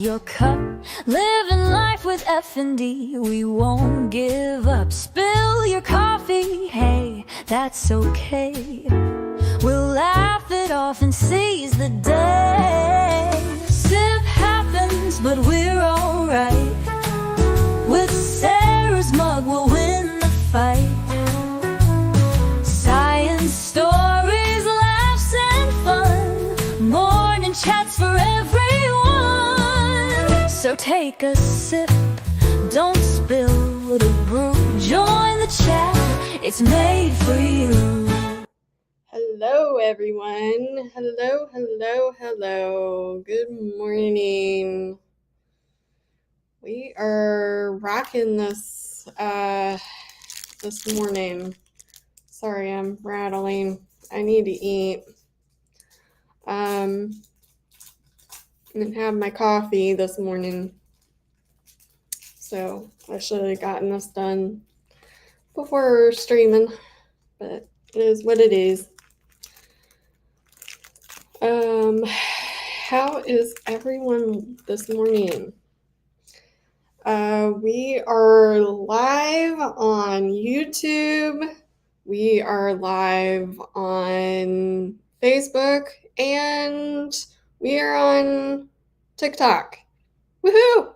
Your cup, living life with F&D. We won't give up. Spill your coffee, hey, that's okay. We'll laugh it off and seize the day. Sip happens, but we're alright. With Sarah's mug, we'll win the fight. Science stories, laughs and fun. Morning chats for everyone. So take a sip, don't spill the brew. Join the chat, it's made for you. Hello, everyone. Hello. Good morning. We are rocking this this morning. Sorry, I'm rattling. I need to eat. And have my coffee this morning. So I should have gotten this done before streaming, but it is what it is. How is everyone this morning? We are live on YouTube. We are live on Facebook, and we are on TikTok. Woohoo!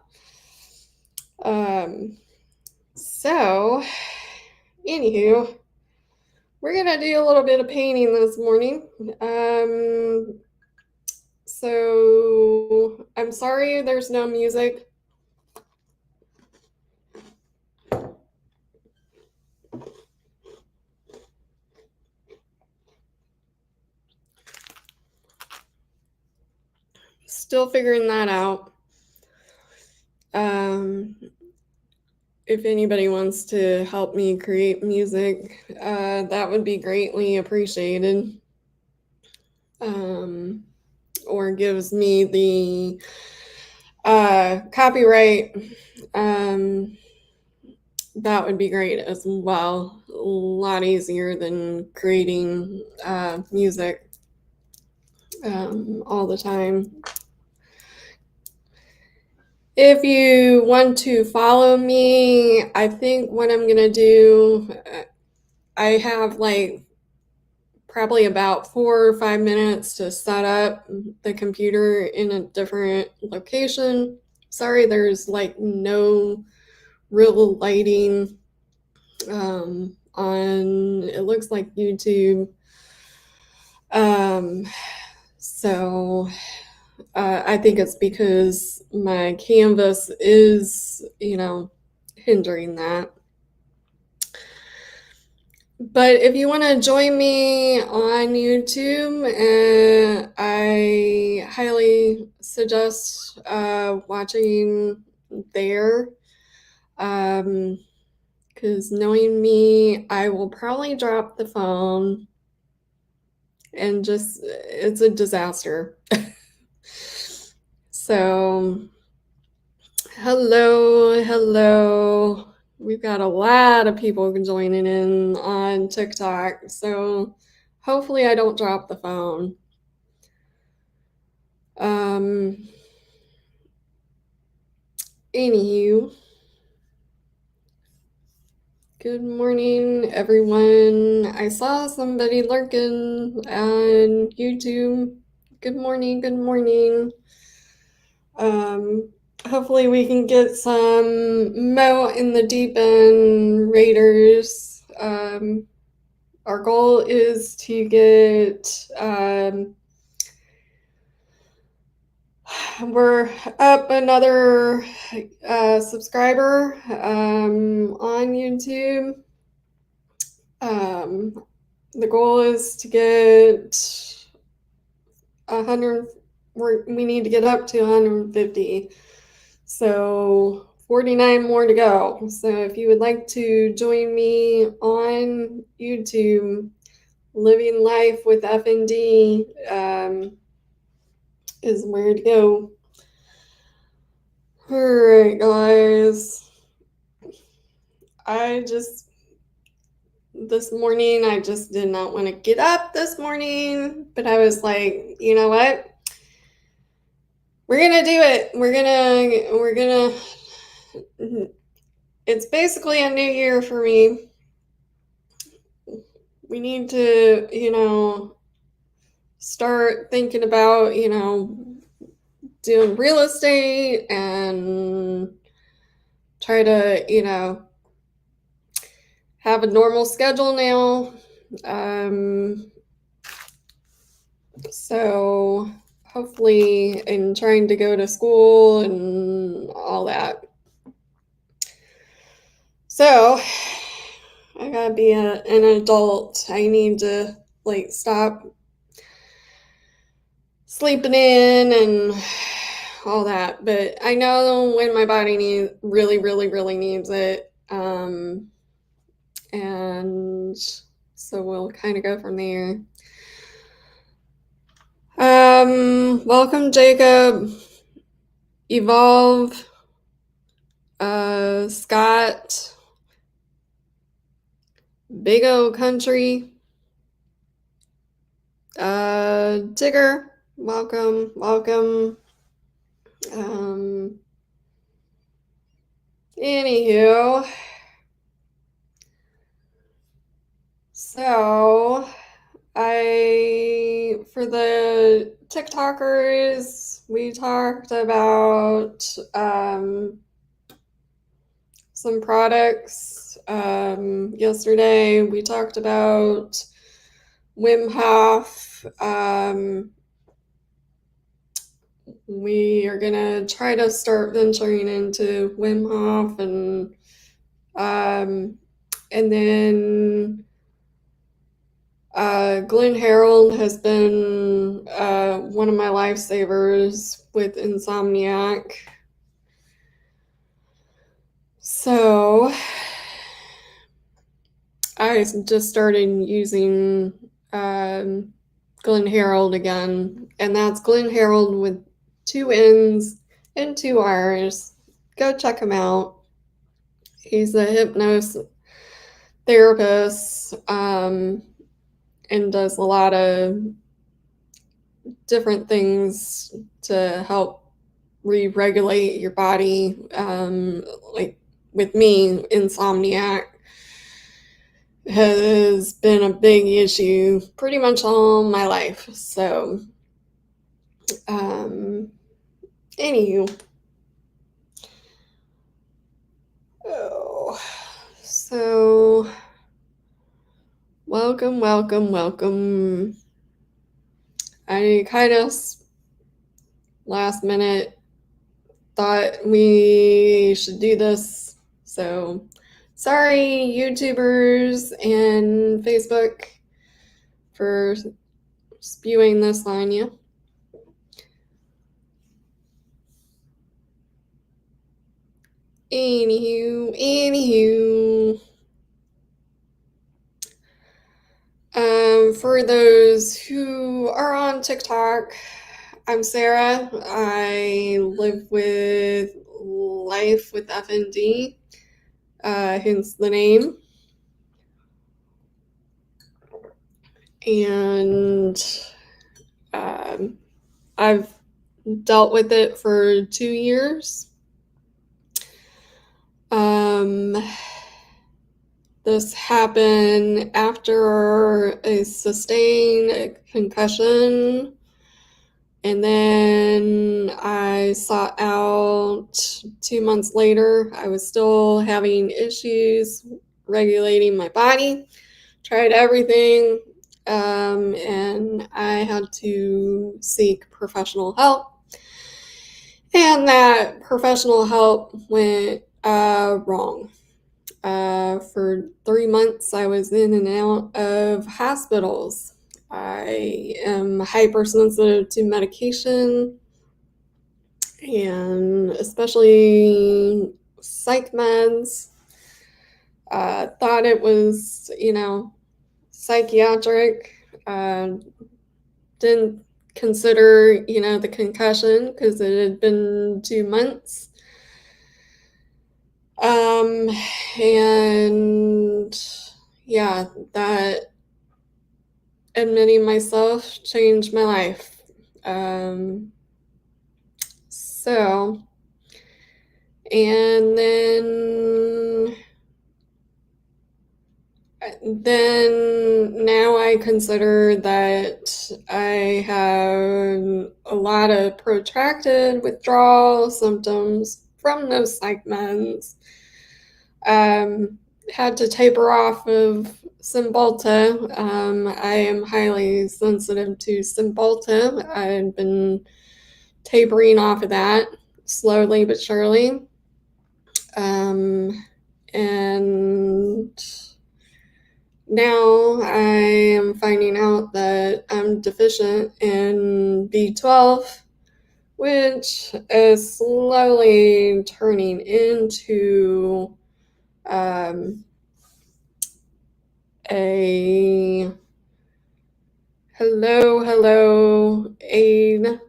So, anywho, we're gonna do a little bit of painting this morning. So I'm sorry there's no music. Still figuring that out. If anybody wants to help me create music, that would be greatly appreciated. Or gives me the copyright, that would be great as well. A lot easier than creating music all the time. If you want to follow me, I think what I'm going to do, I have like probably about 4 or 5 minutes to set up the computer in a different location. Sorry, there's like no real lighting on, it looks like YouTube. So I think it's because my canvas is, hindering that. But if you want to join me on YouTube, I highly suggest watching there. Because knowing me, I will probably drop the phone and it's a disaster. So, hello. We've got a lot of people joining in on TikTok, so hopefully I don't drop the phone. Anywho, good morning, everyone. I saw somebody lurking on YouTube. Good morning. Hopefully we can get some Mo in the Deep End Raiders. Our goal is to get, we're up another subscriber on YouTube. The goal is to get 100. We need to get up to 150. So 49 more to go. So if you would like to join me on YouTube, Living Life with F&D is where to go. All right, guys. This morning, I just did not want to get up this morning, but I was like, you know what? we're gonna do it. We're gonna it's basically a new year for me. We need to, start thinking about, doing real estate and try to, have a normal schedule now. So hopefully, in trying to go to school and all that. So I gotta be an adult. I need to stop sleeping in and all that. But I know when my body really, really, really needs it. And so we'll kind of go from there. Welcome, Jacob, Evolve, Scott, Big O Country, Tigger, welcome. Anywho, so for the TikTokers, we talked about some products. Yesterday, we talked about Wim Hof. We are gonna try to start venturing into Wim Hof, and then Glenn Harrold has been one of my lifesavers with insomniac. So I just started using Glenn Harrold again, and that's Glenn Harrold with 2 N's and 2 R's. Go check him out. He's a hypnosis therapist and does a lot of different things to help re-regulate your body. Like with me, insomniac has been a big issue pretty much all my life. So, anywho. So welcome. I kind of last minute thought we should do this. So sorry, YouTubers and Facebook, for spewing this on you. Anywho. For those who are on TikTok, I'm Sarah. I live with Life with FND, hence the name. And I've dealt with it for 2 years. This happened after I sustained a concussion, and then I sought out 2 months later. I was still having issues regulating my body, tried everything, and I had to seek professional help. And that professional help went wrong. For 3 months, I was in and out of hospitals. I am hypersensitive to medication, and especially psych meds. Thought it was, psychiatric. Didn't consider, the concussion because it had been 2 months. And yeah, that admitting myself changed my life. So, and then now I consider that I have a lot of protracted withdrawal symptoms from those psych meds. Had to taper off of Cymbalta. I am highly sensitive to Cymbalta. I've been tapering off of that slowly but surely. And now I am finding out that I'm deficient in B12, which is slowly turning into a hello aid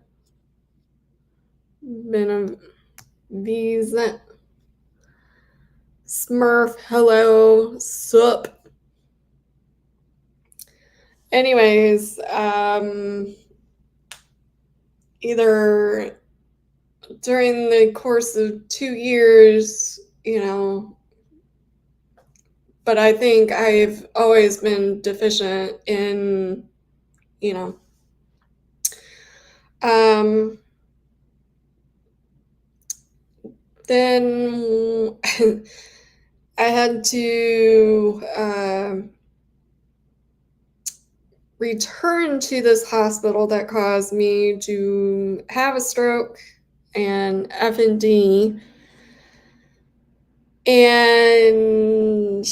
visa smurf hello sup. Anyways, either during the course of 2 years, but I think I've always been deficient in, then I had to return to this hospital that caused me to have a stroke and FND. And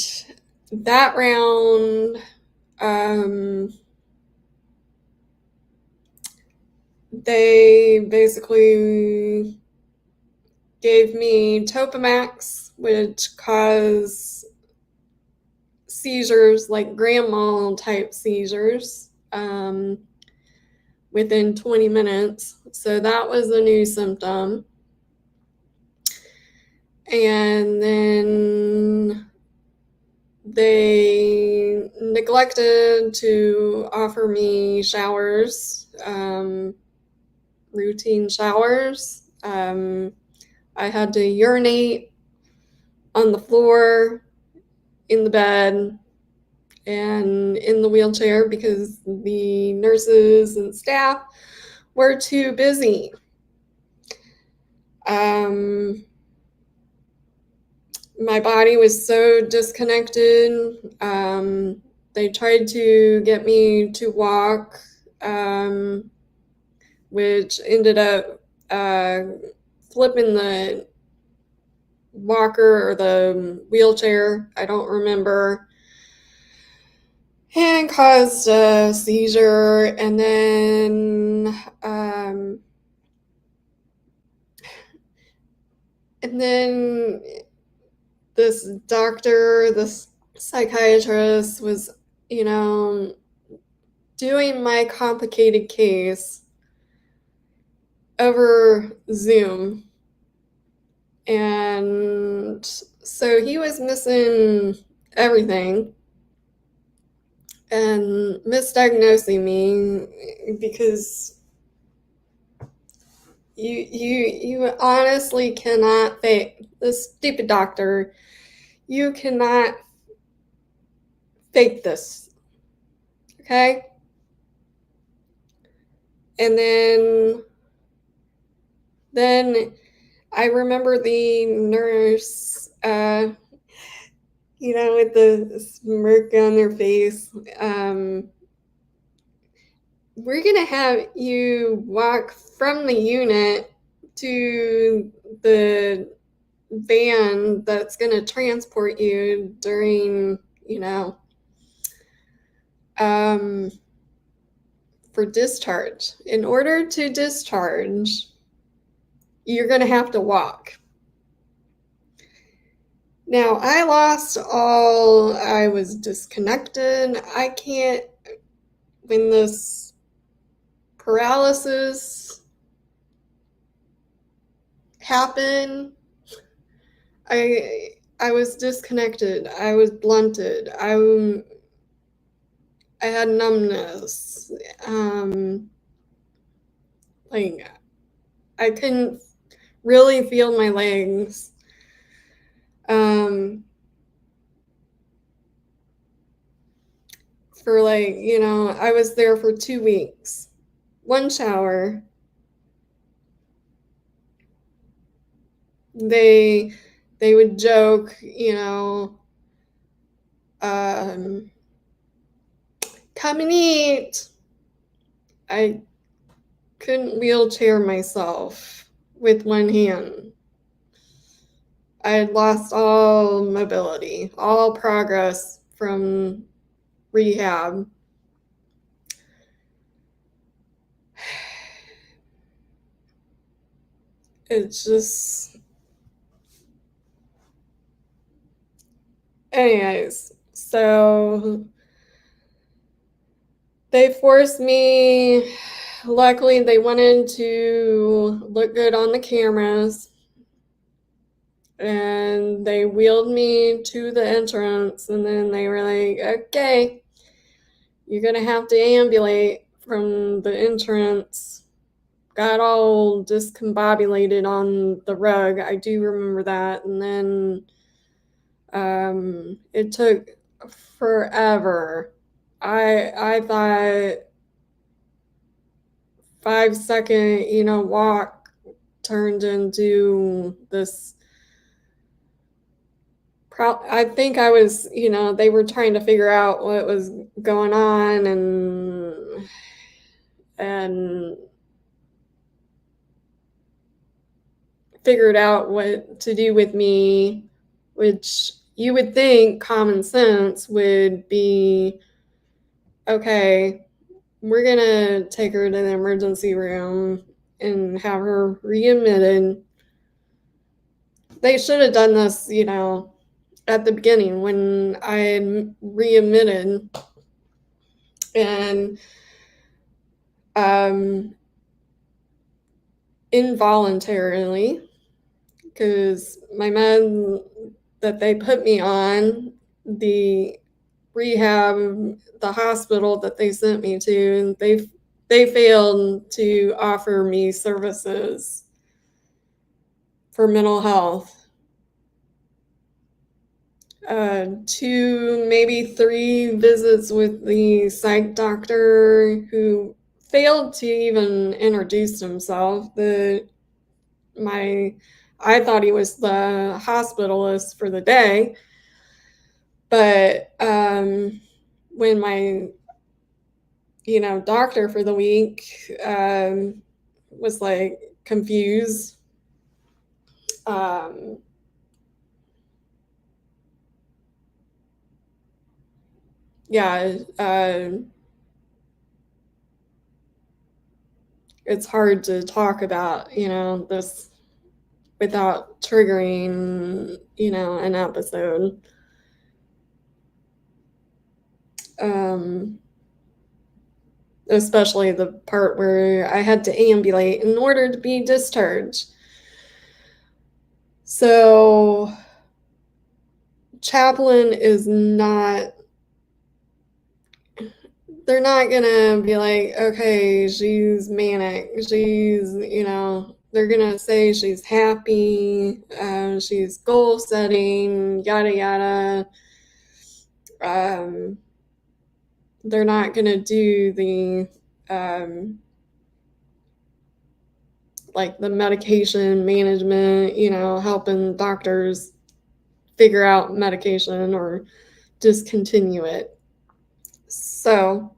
that round, they basically gave me Topamax, which caused seizures, like grand mal type seizures, within 20 minutes. So that was a new symptom. And then they neglected to offer me showers, routine showers. I had to urinate on the floor, in the bed, and in the wheelchair because the nurses and staff were too busy. My body was so disconnected. They tried to get me to walk, which ended up flipping the walker or the wheelchair, I don't remember, and caused a seizure. And then this doctor, this psychiatrist was, doing my complicated case over Zoom. And so he was missing everything and misdiagnosing me because you honestly cannot fake this stupid doctor. You cannot fake this. Okay? And then I remember the nurse, with the smirk on their face. We're going to have you walk from the unit to the van that's going to transport you during, for discharge. In order to discharge, you're going to have to walk. Now, I was disconnected. I can't, when this paralysis happened, I was disconnected. I was blunted. I had numbness. I couldn't really feel my legs. For like, I was there for 2 weeks. One shower. They would joke, um, come and eat. I couldn't wheelchair myself with one hand. I had lost all mobility, all progress from rehab. It's just, anyways, so they forced me, luckily they wanted to look good on the cameras, and they wheeled me to the entrance, and then they were like, okay, you're gonna have to ambulate from the entrance. Got all discombobulated on the rug. I do remember that. And then it took forever. I thought 5-second, walk turned into this. I think I was, they were trying to figure out what was going on, and figured out what to do with me, which you would think common sense would be, okay, we're going to take her to the emergency room and have her readmitted. They should have done this, at the beginning when I had readmitted, and involuntarily, because my med that they put me on, the rehab, the hospital that they sent me to, they failed to offer me services for mental health. 2, maybe 3 visits with the psych doctor, who failed to even introduce himself. I thought he was the hospitalist for the day, but when my doctor for the week was like confused, it's hard to talk about this without triggering an episode. Especially the part where I had to ambulate in order to be discharged. So chaplain is not, they're not gonna be like, okay, she's manic, they're gonna say she's happy, she's goal setting, yada yada. They're not gonna do the like the medication management, helping doctors figure out medication or discontinue it. So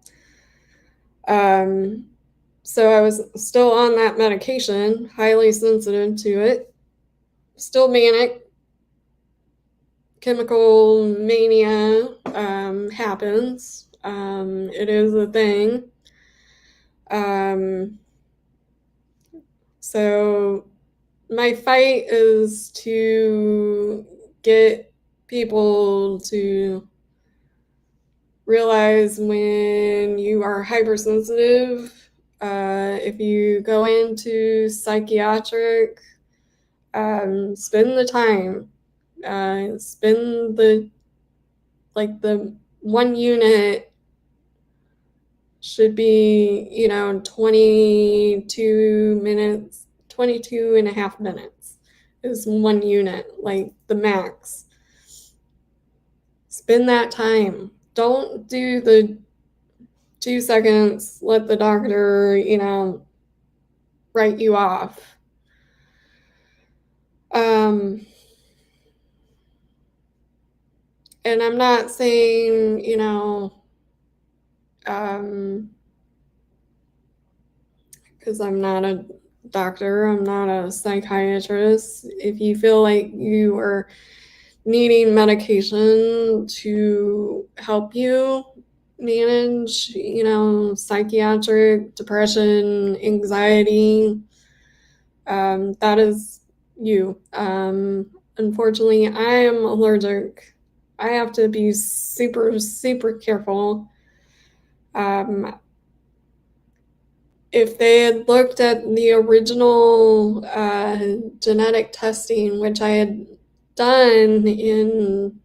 I was still on that medication, highly sensitive to it, still manic. Chemical mania happens. It is a thing. So my fight is to get people to realize when you are hypersensitive, if you go into psychiatric, spend the time, spend the 1 unit should be 22 minutes 22 and a half minutes is 1 unit, like the max. Spend that time. Don't do the 2 seconds, let the doctor, write you off. And I'm not saying, because I'm not a doctor, I'm not a psychiatrist. If you feel like you are needing medication to help you manage, psychiatric depression, anxiety, that is you. Unfortunately, I am allergic. I have to be super, super careful. If they had looked at the original genetic testing, which I had done in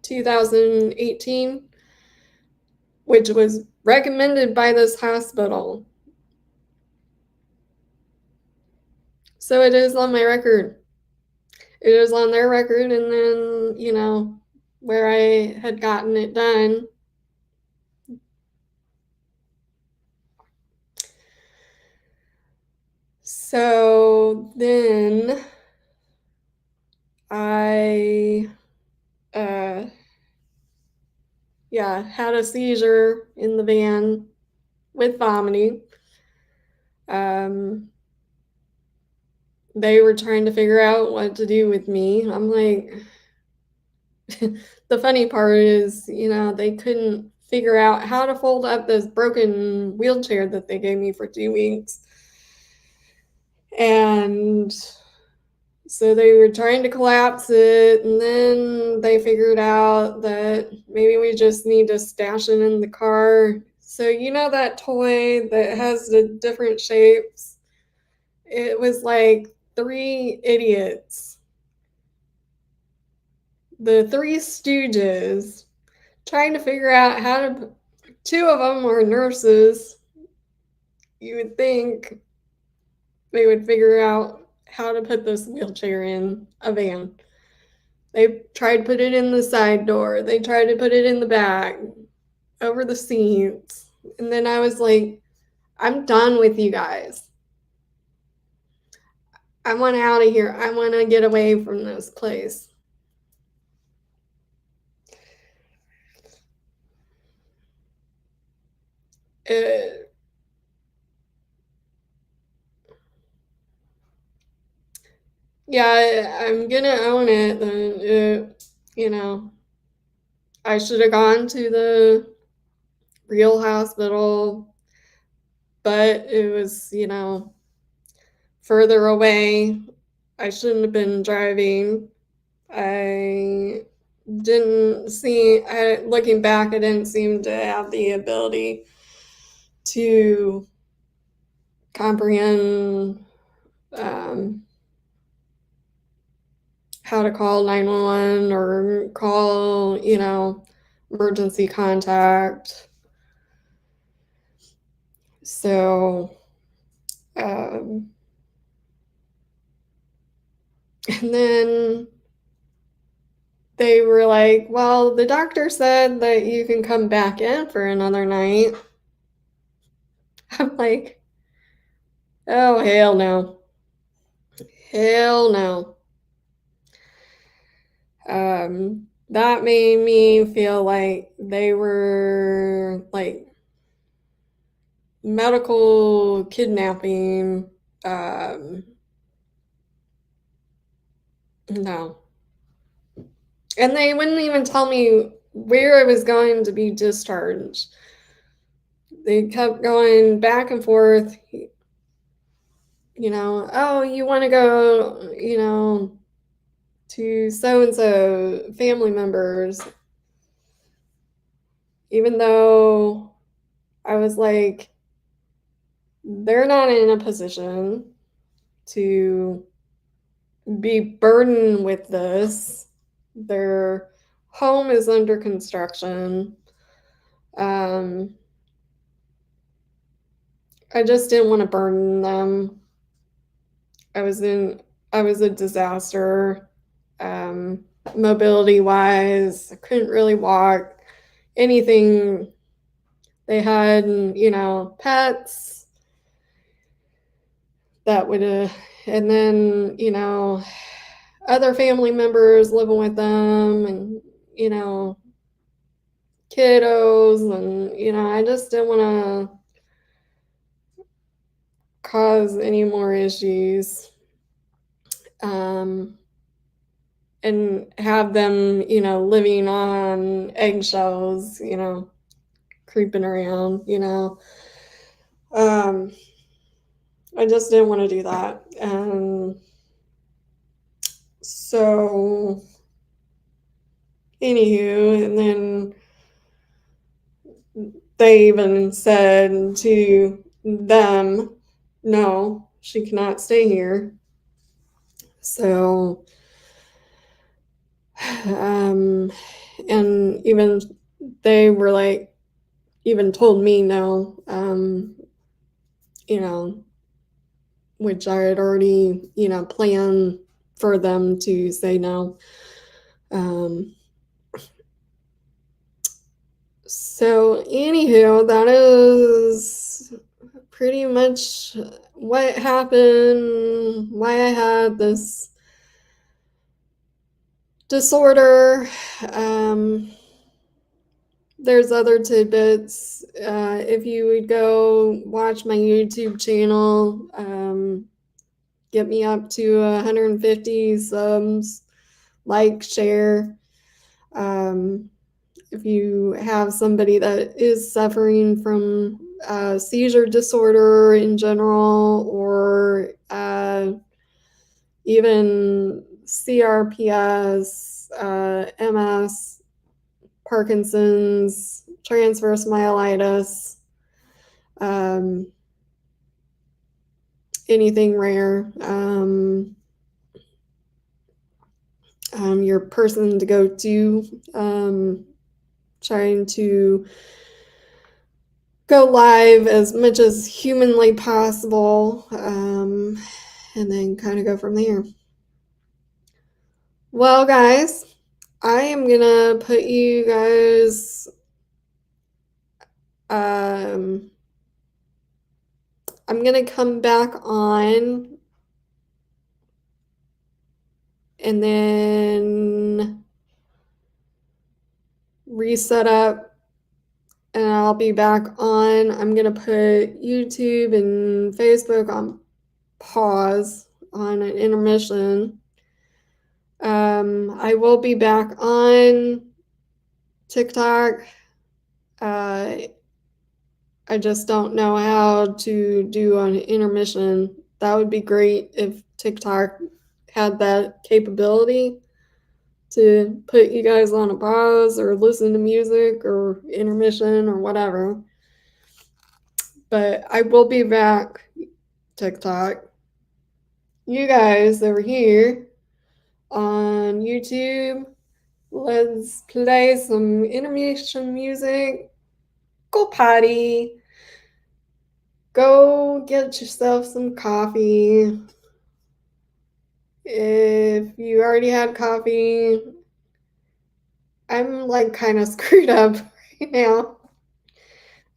2018, which was recommended by this hospital. So it is on my record. It is on their record, and then, where I had gotten it done. So then I had a seizure in the van with vomiting. They were trying to figure out what to do with me. I'm like, the funny part is, they couldn't figure out how to fold up this broken wheelchair that they gave me for 2 weeks. And so they were trying to collapse it, and then they figured out that maybe we just need to stash it in the car. So that toy that has the different shapes? It was like 3 idiots. The 3 stooges trying to figure out how to. 2 of them were nurses. You would think they would figure out how to put this wheelchair in a van. They tried to put it in the side door. They tried to put it in the back, over the seats. And then I was like, I'm done with you guys. I want out of here. I want to get away from this place. Yeah, I'm gonna own it. I should have gone to the real hospital, but it was, further away. I shouldn't have been driving. I didn't see, looking back, I didn't seem to have the ability to comprehend how to call 911 or call, emergency contact. So, and then they were like, well, the doctor said that you can come back in for another night. I'm like, oh, hell no. Hell no. That made me feel like they were like medical kidnapping. No. And they wouldn't even tell me where I was going to be discharged. They kept going back and forth, oh, you want to go, to so-and-so family members. Even though I was like, they're not in a position to be burdened with this. Their home is under construction. I just didn't want to burden them. I was a disaster, mobility wise. I couldn't really walk. Anything they had, pets that would, and then, other family members living with them, and, kiddos, and, I just didn't want to cause any more issues. And have them, living on eggshells, creeping around, I just didn't want to do that. So, anywho, and then they even said to them, no, she cannot stay here. So, and even they were like, even told me no, which I had already, planned for them to say no. So, anywho, that is pretty much what happened, why I had this disorder. There's other tidbits. If you would go watch my YouTube channel, get me up to 150 subs, like, share. If you have somebody that is suffering from seizure disorder in general, or even CRPS, MS, Parkinson's, transverse myelitis, anything rare, your person to go to, trying to go live as much as humanly possible, and then kind of go from there. Well, guys, I am gonna put you guys, I'm gonna come back on and then reset up, and I'll be back on. I'm gonna put YouTube and Facebook on pause, on an intermission. I will be back on TikTok. I just don't know how to do an intermission. That would be great if TikTok had that capability to put you guys on a pause or listen to music or intermission or whatever. But I will be back, TikTok. You guys over here on YouTube, let's play some intermission music. Go potty. Go get yourself some coffee. If you already had coffee, I'm like kind of screwed up right now.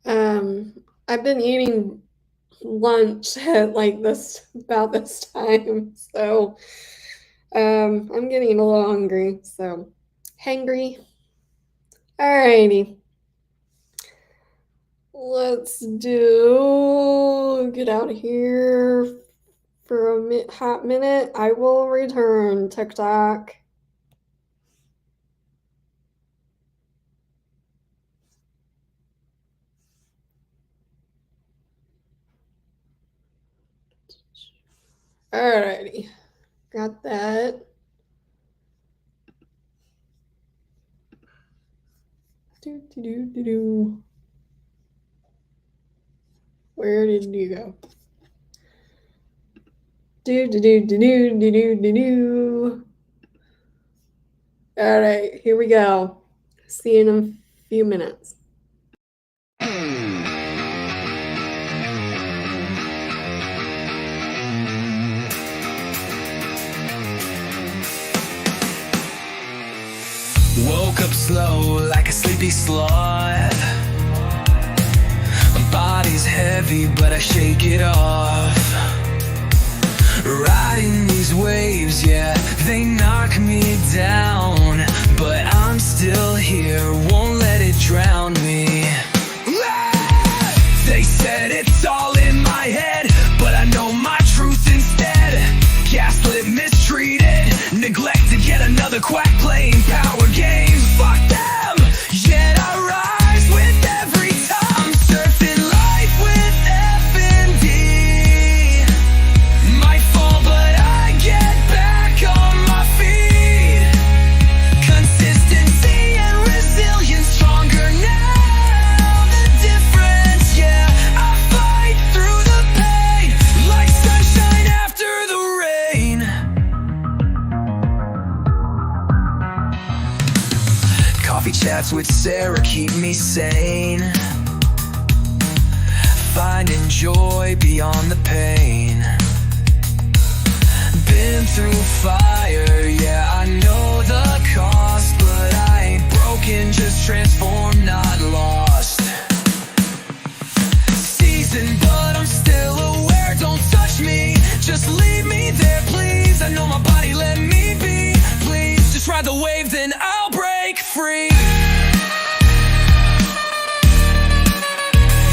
I've been eating lunch at like about this time, so I'm getting a little hungry. So, hangry. Alrighty. Let's get out of here for a hot minute. I will return, TikTok. Alrighty, got that. Where did you go? Alright, here we go. See you in a few minutes. slow like a sleepy sloth. My body's heavy, but I shake it off. Riding these waves, yeah, they knock me down, but I'm still here, won't let it drown me. They said it's all in my head, but I know my truth instead. Gaslit, mistreated, neglected, yet another quack playing power games. Fuck them, yet I rise with every time. Surfing life with F&D. Might fall, but I get back on my feet. Consistency and resilience, stronger now. The difference, yeah, I fight through the pain like sunshine after the rain. Coffee chats with Sarah keep me sane, finding joy beyond the pain. Been through fire, yeah, I know the cost, but I ain't broken, just transformed, not lost. Seasoned, but I'm still aware, don't touch me, just leave me there, please. I know my body, let me be, please. Just ride the wave, then I'll break free.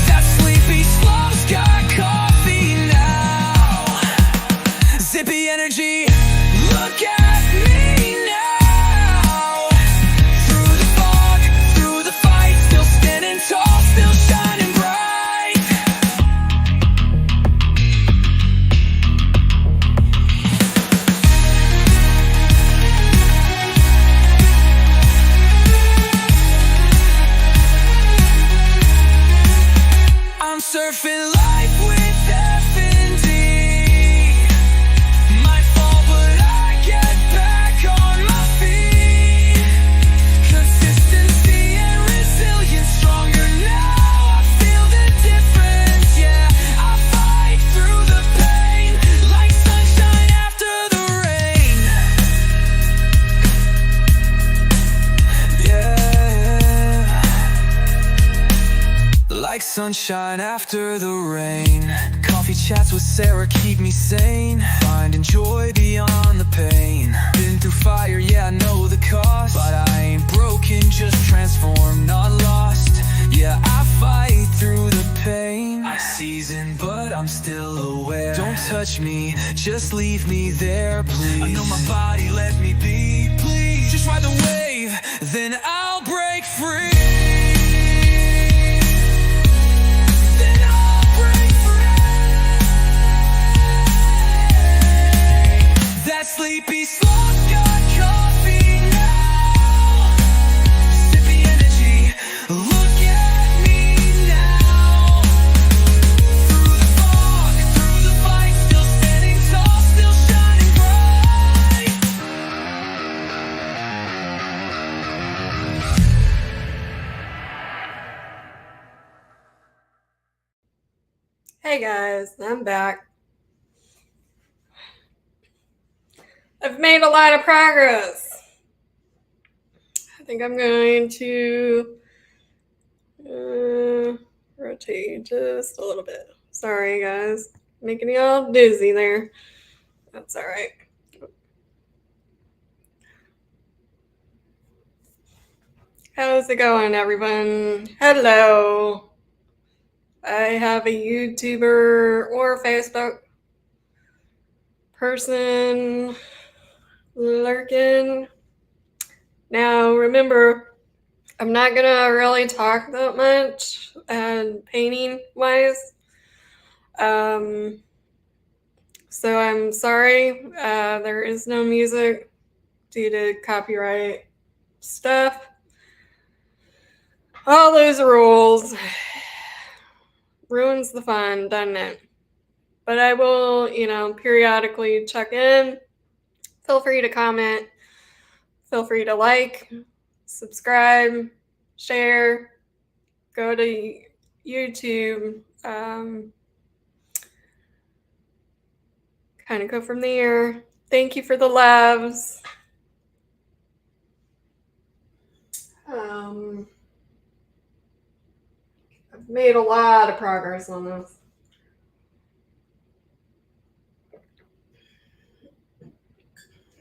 That sleepy slow's got coffee now. Zippy energy, look at me now. Through the fog, through the fight, still standing tall, still shining bright. I'm surfing life with F&D. Might fall, but I get back on my feet. Consistency and resilience, stronger now. I feel the difference, yeah. I fight through the pain like sunshine after the rain. Yeah, like sunshine after the rain. Coffee chats with Sarah keep me sane, finding joy beyond the pain. Been through fire, yeah, I know the cost, but I ain't broken, just transformed, not lost. Yeah, I fight through the pain. I'm seasoned, but I'm still aware. Don't touch me, just leave me there, please. I know my body, let me be, please. Just ride the wave, then I'll break free. Then I'll break free. That sleepy sloth got coffee now. Zippy energy, look at me now. Through the fog, through the fight, still standing tall, still shining bright. Hey guys, I'm back. I've made a lot of progress. I think I'm going to rotate just a little bit. Sorry guys, making y'all dizzy there. That's all right. How's it going, everyone? Hello. I have a YouTuber or Facebook person lurking. Now, remember, I'm not gonna really talk that much painting wise. So I'm sorry. There is no music due to copyright stuff. All those rules ruins the fun, doesn't it? But I will, periodically check in. Feel free to comment. Feel free to like, subscribe, share, go to YouTube. Kind of go from there. Thank you for the loves. I've made a lot of progress on this.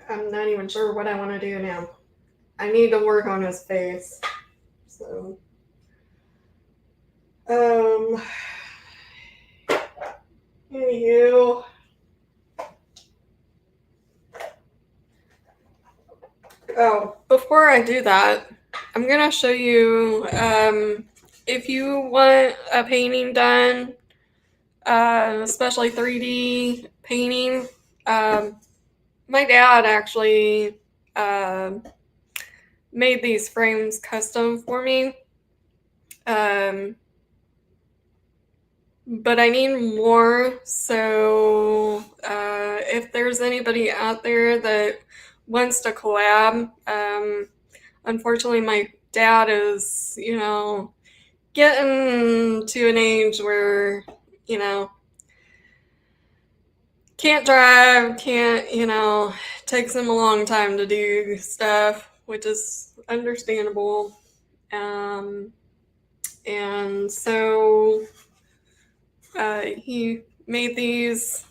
I'm not even sure what I want to do now. I need to work on his face. So, anywho, before I do that, I'm gonna show you, if you want a painting done, especially 3D painting, my dad actually made these frames custom for me. But I need more, so if there's anybody out there that wants to collab, unfortunately my dad is, getting to an age where, can't drive, takes him a long time to do stuff, which is understandable. And so he made these,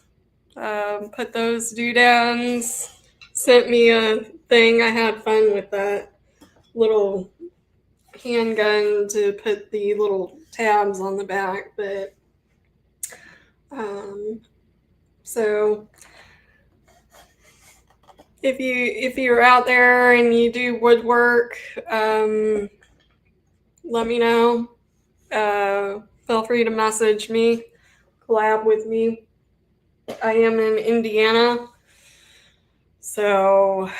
put those doodads, sent me a thing. I had fun with that little handgun to put the little tabs on the back, but so if you're out there and you do woodwork, let me know. Feel free to message me, collab with me. I am in Indiana, so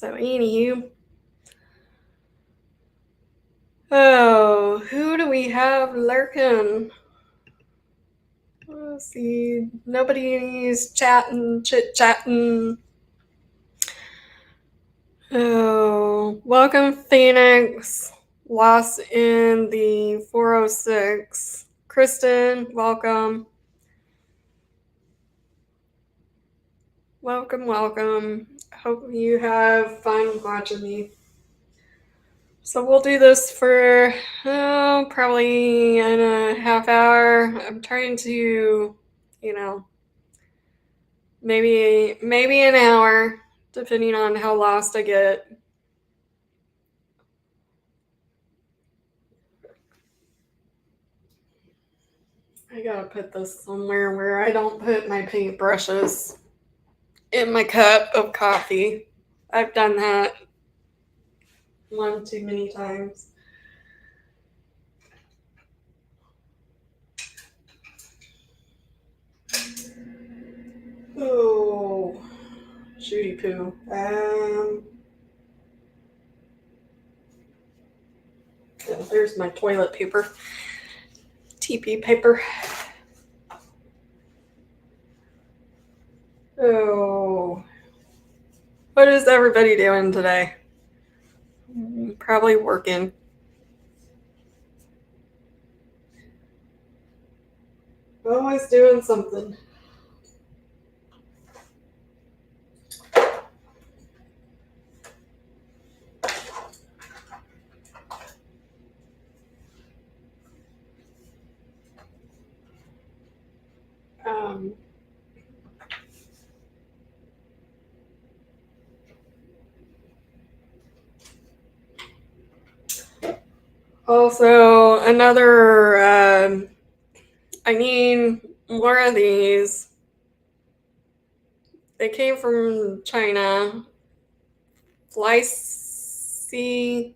anywho. Oh, who do we have lurking? Let's see. Nobody's chit-chatting. Oh, welcome, Phoenix. Lost in the 406. Kristen, welcome. Welcome. Hope you have fun watching me. So we'll do this for probably in a half hour. I'm trying to, maybe an hour, depending on how lost I get. I gotta put this somewhere where I don't put my paintbrushes in my cup of coffee. I've done that one too many times. Oh, shooty poo. There's my toilet paper. TP paper. Oh, what is everybody doing today? Probably working. Always doing something. Also, another, I need more of these. They came from China. Flysia.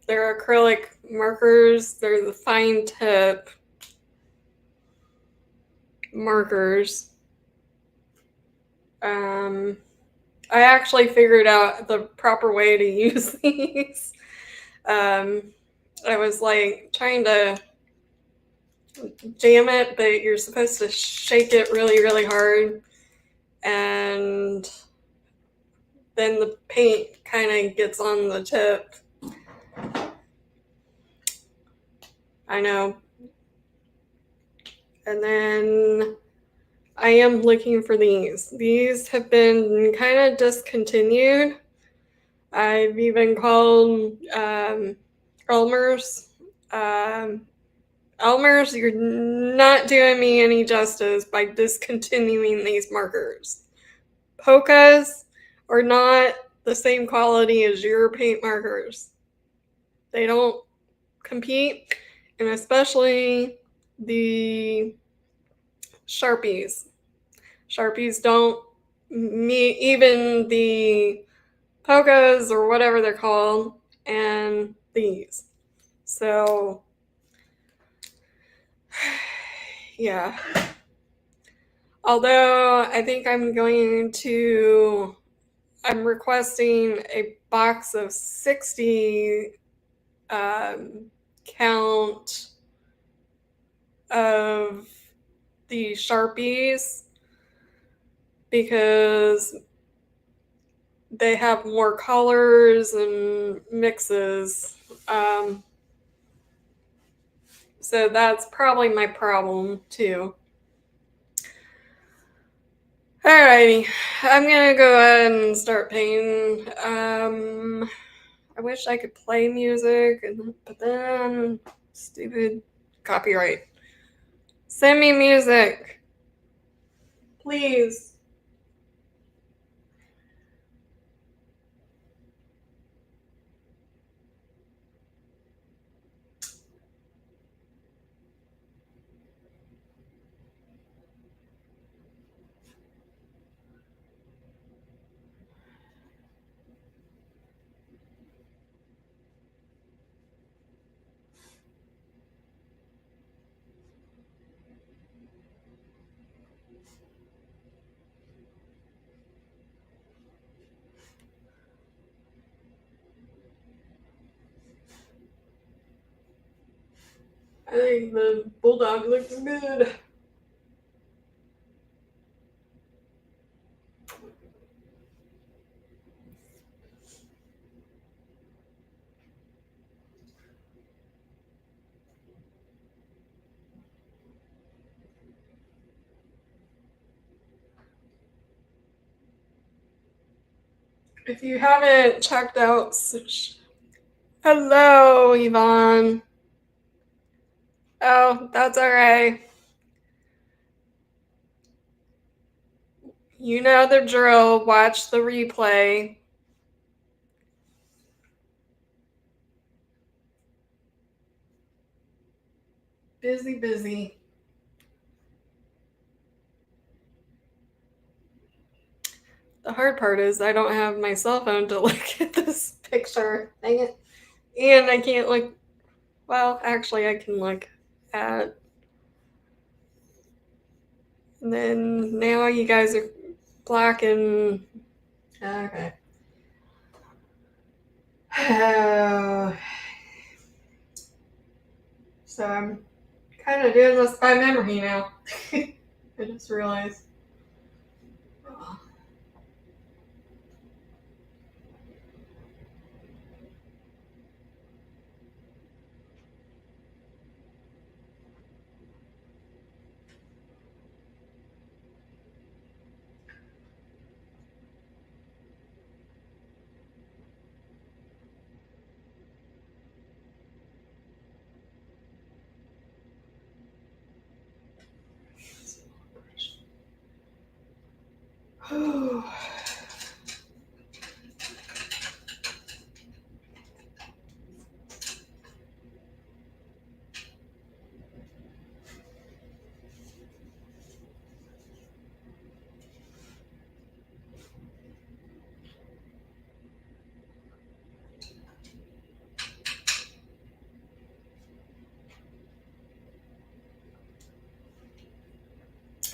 They're acrylic markers. They're the fine tip markers. I actually figured out the proper way to use these. I was like trying to jam it, but you're supposed to shake it really, really hard. And then the paint kind of gets on the tip. I know. And then I am looking for these. These have been kind of discontinued. I've even called Elmer's. Elmer's, you're not doing me any justice by discontinuing these markers. Polkas are not the same quality as your paint markers. They don't compete, and especially the Sharpies. Sharpies don't meet even the Polkas or whatever they're called, and these. So, yeah. Although I think I'm requesting a box of 60 count of the Sharpies because they have more colors and mixes. So that's probably my problem too. Alrighty, I'm gonna go ahead and start painting. I wish I could play music, but then stupid copyright. Send me music, please. I think the bulldog looks good. If you haven't checked out, hello, Yvonne. Oh, that's all right. You know the drill. Watch the replay. Busy, busy. The hard part is I don't have my cell phone to look at this picture. Dang it. And I can't look. Well, actually, I can look at. And then now you guys are black and. Okay. So I'm kind of doing this by memory now. I just realized.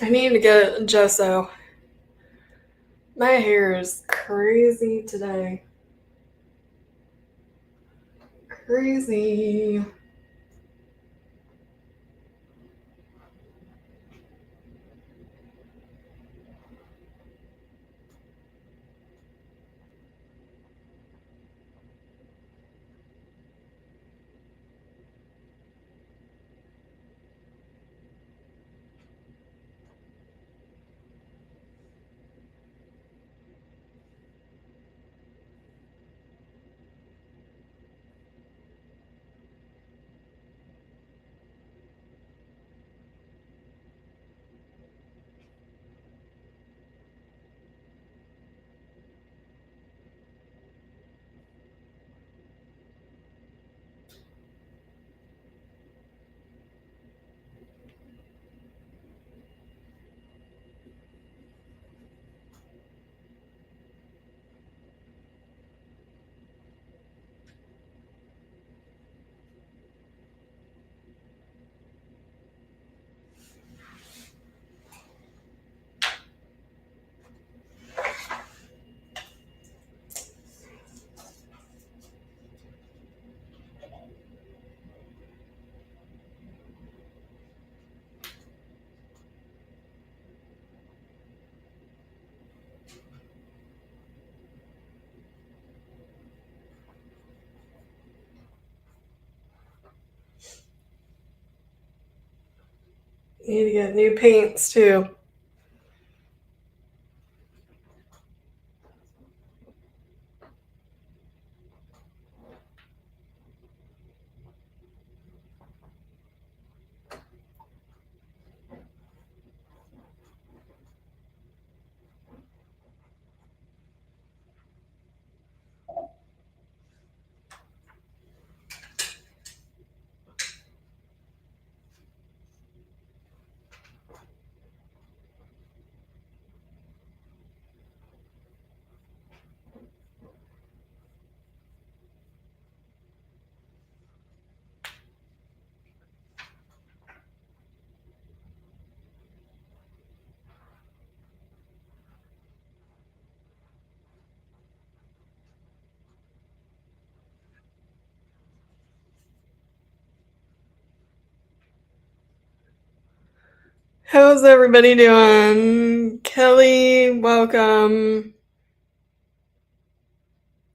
I need to get gesso. My hair is crazy today. Crazy. Need to get new paints too. How's everybody doing? Kelly, welcome.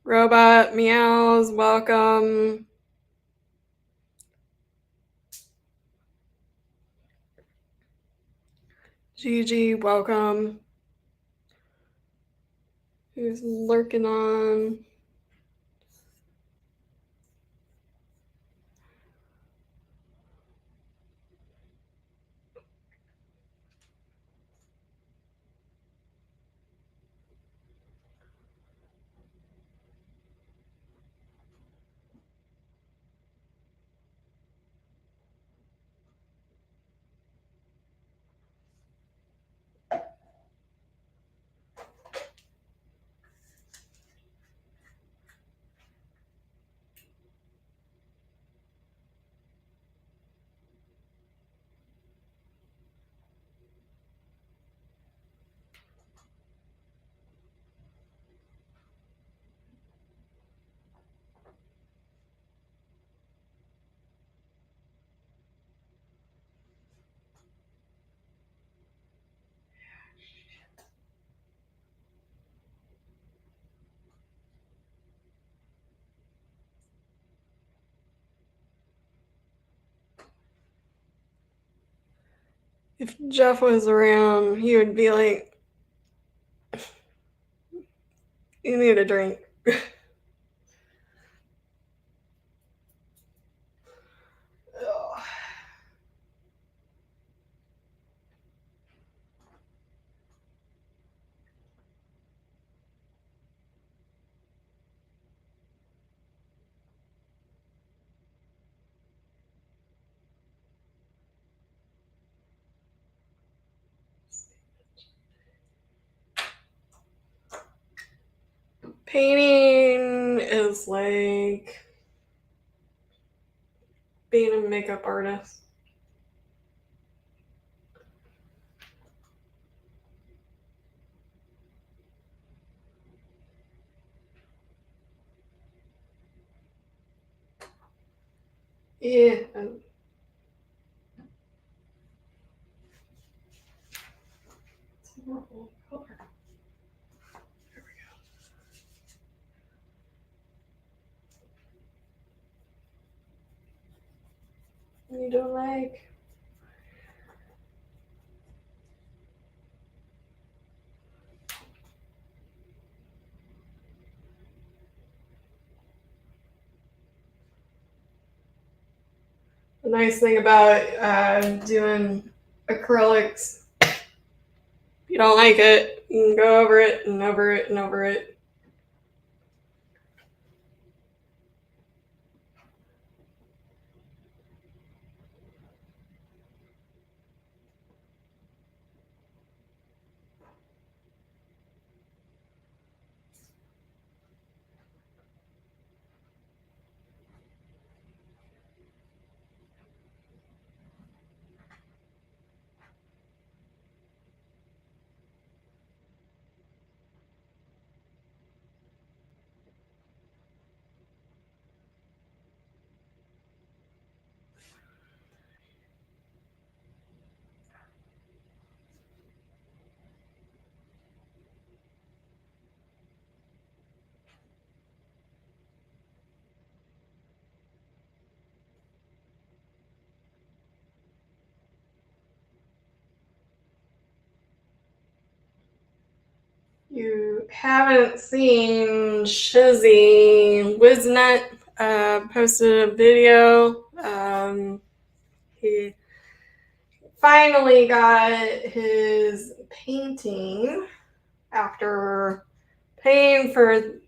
Robot Meows, welcome. Gigi, welcome. Who's lurking on? If Jeff was around, he would be like, you need a drink. Painting is like being a makeup artist. Yeah. It's a horrible color. There we go. You don't like? The nice thing about doing acrylics, if you don't like it, you can go over it and over it and over it. you haven't seen Shizzy Wiznut posted a video. He finally got his painting after paying for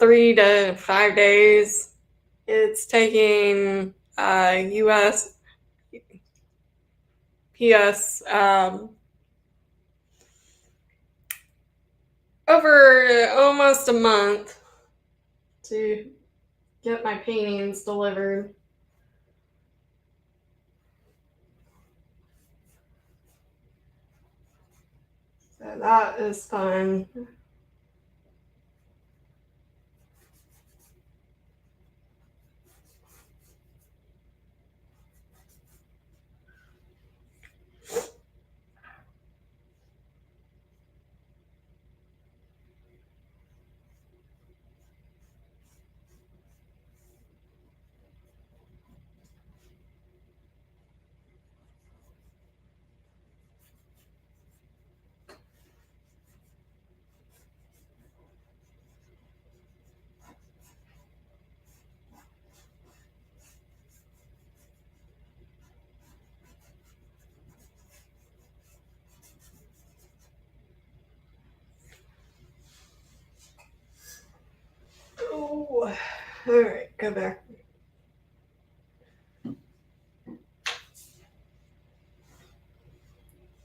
3 to 5 days. It's taking US PS over almost a month to get my paintings delivered. So that is fun. Oh, all right, go back.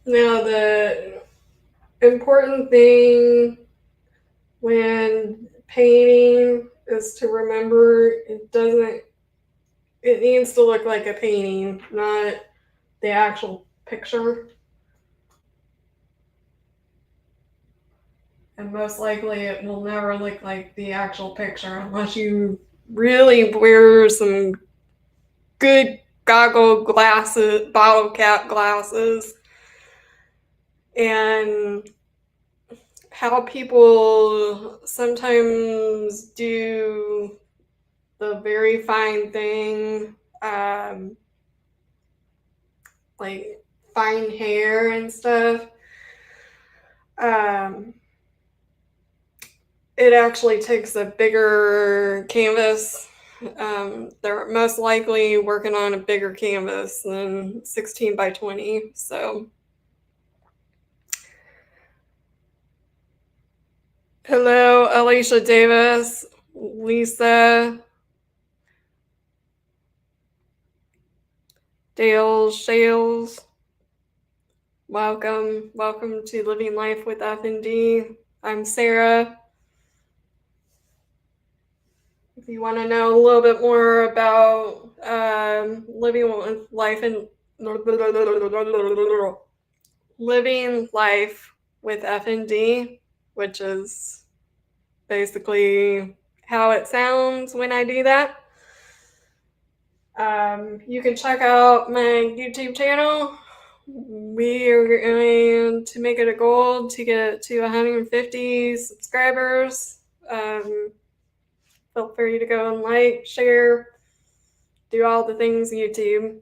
Now, the important thing when painting is to remember it needs to look like a painting, not the actual picture. And most likely it will never look like the actual picture unless you really wear some good bottle cap glasses. And how people sometimes do the very fine thing, like fine hair and stuff. It actually takes a bigger canvas. They're most likely working on a bigger canvas than 16 by 20. So, hello, Alicia Davis, Lisa, Dale Shales. Welcome to Living Life with F&D. I'm Sarah. If you want to know a little bit more about living life with F&D, which is basically how it sounds when I do that. You can check out my YouTube channel. We are going to make it a goal to get to 150 subscribers. Feel free to go and like, share, do all the things YouTube.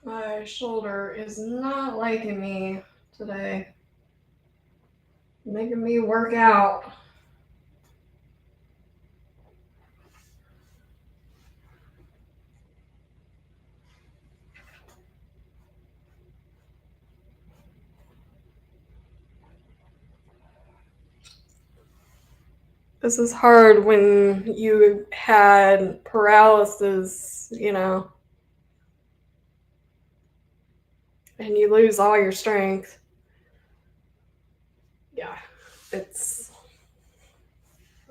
My shoulder is not liking me today. Making me work out. This is hard when you had paralysis, and you lose all your strength. Yeah, the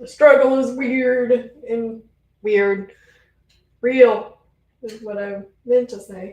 struggle is weird and real is what I meant to say.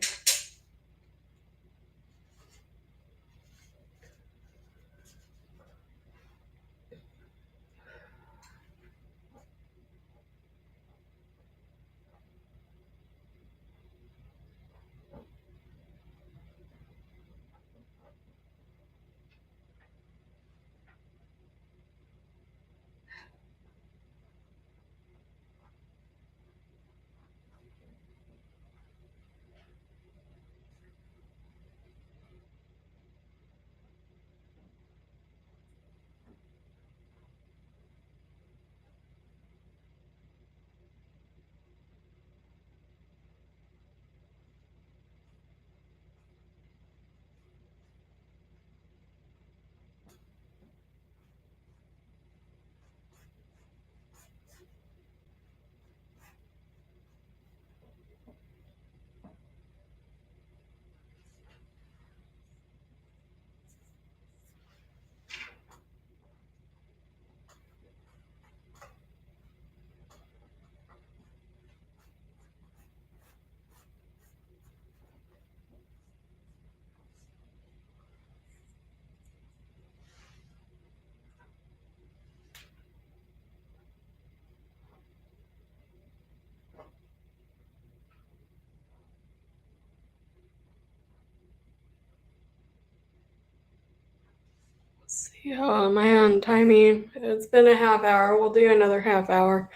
See how am I on timing? It's been a half hour. We'll do another half hour.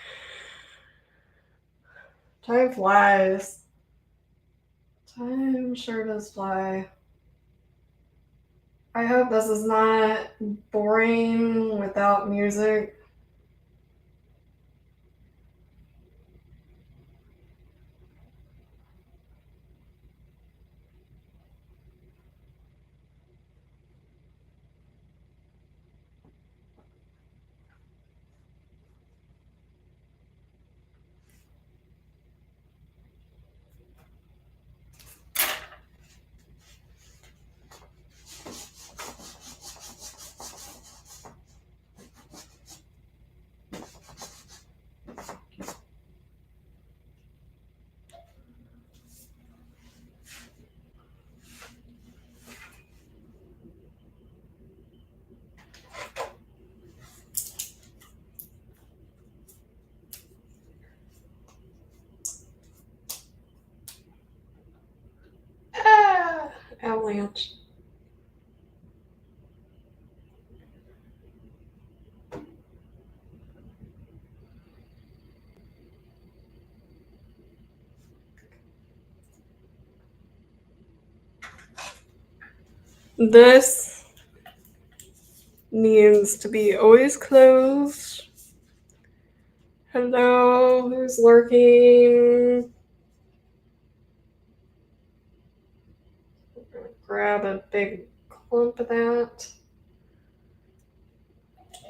Time flies. Time sure does fly. I hope this is not boring without music. Ah, avalanche. This needs to be always closed. Hello, who's lurking? Grab a big clump of that.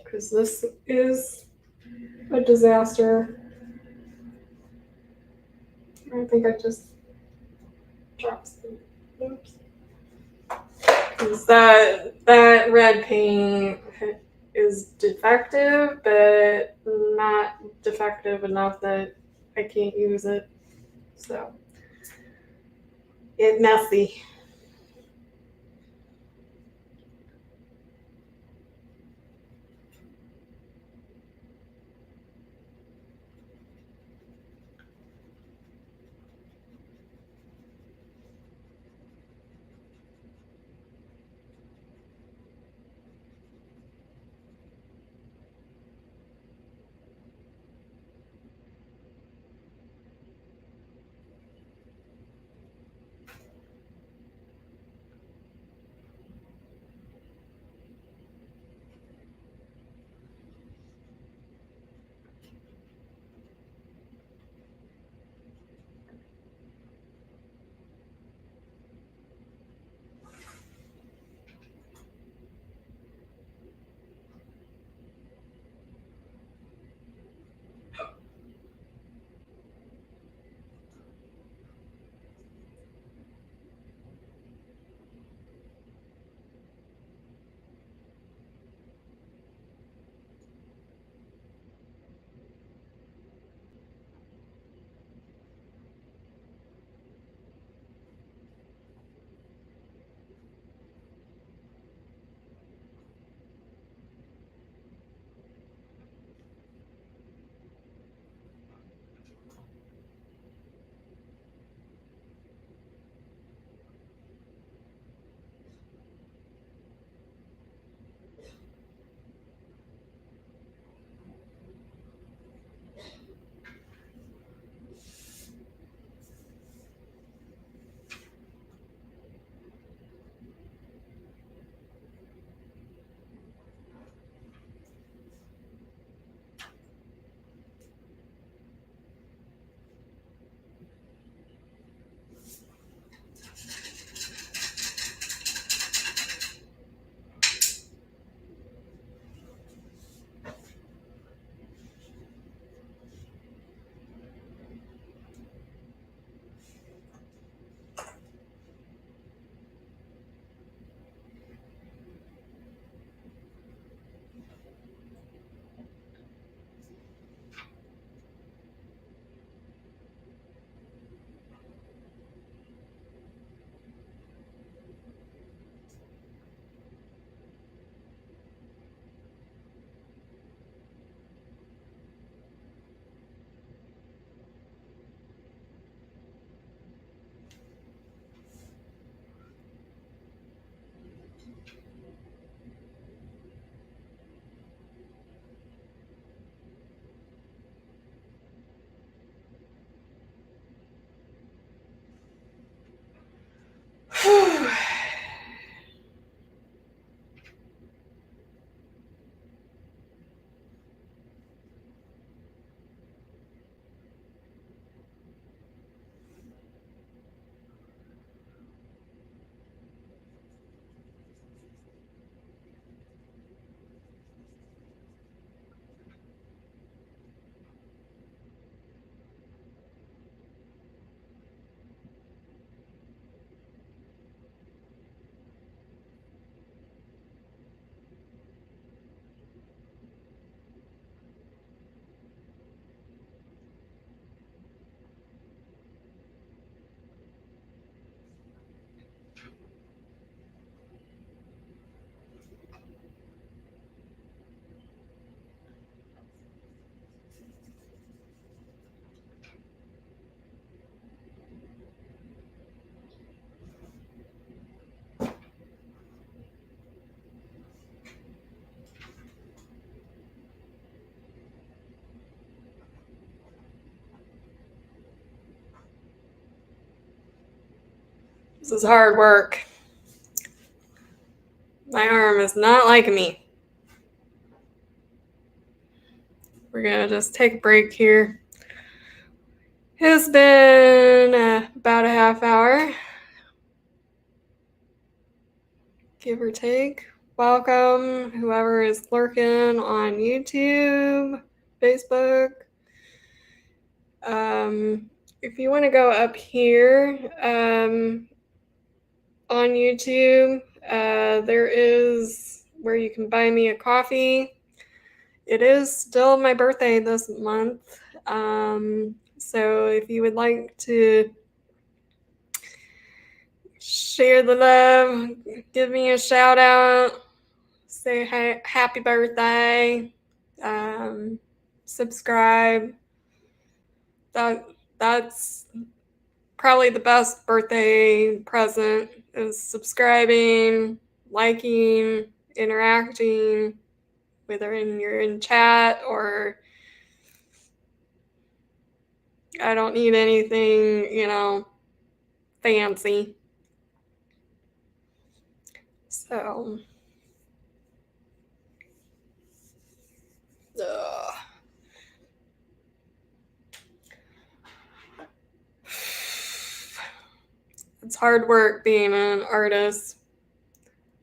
Because this is a disaster. I think I just dropped some. Oops. Because that red paint is defective, but not defective enough that I can't use it. So it's messy. This is hard work. My arm is not liking me. We're going to just take a break here. It's been about a half hour, give or take. Welcome, whoever is lurking on YouTube, Facebook. If you want to go up here on YouTube, there is where you can buy me a coffee. It is still my birthday this month. So if you would like to share the love, give me a shout out, say happy birthday, subscribe. That's probably the best birthday present is subscribing, liking, interacting, whether you're in chat or I don't need anything, fancy. So, it's hard work being an artist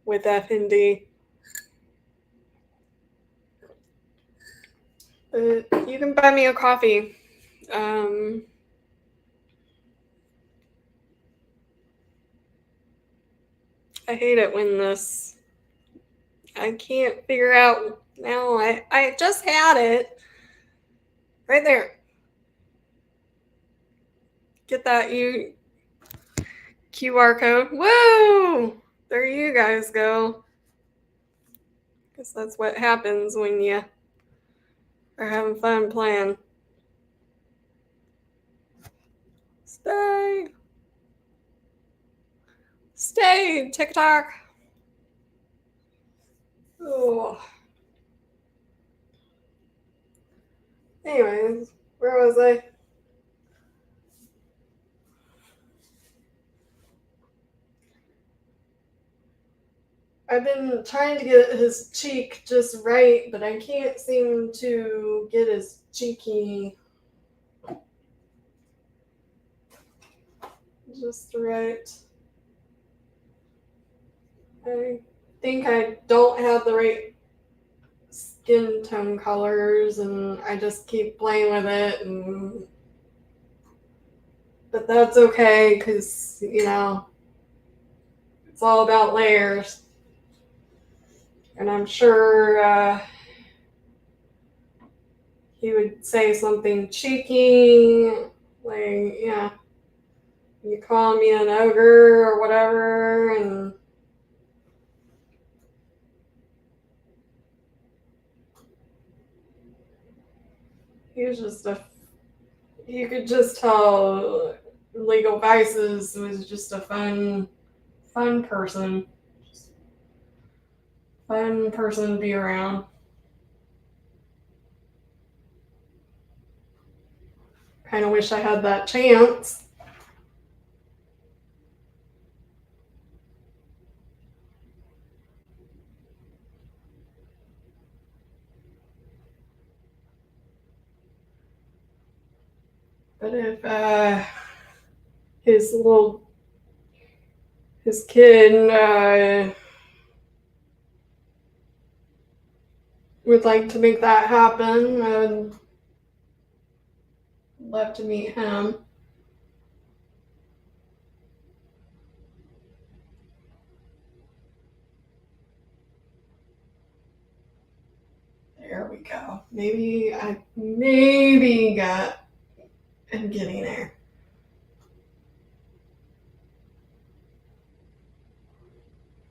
with FND. But you can buy me a coffee. I hate it when I can't figure out now. I just had it right there. Get that QR code. Whoa! There you guys go. Guess that's what happens when you are having fun playing. Stay, TikTok. Oh. Anyways, where was I? I've been trying to get his cheek just right, but I can't seem to get his cheeky just right. I think I don't have the right skin tone colors, and I just keep playing with it. But that's okay, because, it's all about layers. And I'm sure he would say something cheeky, like, you call me an ogre or whatever, and he was you could just tell Legal Vices was just a fun person. fun person to be around. Kind of wish I had that chance. But if his kid would like to make that happen, I'd love to meet him. There we go. Maybe I'm getting there.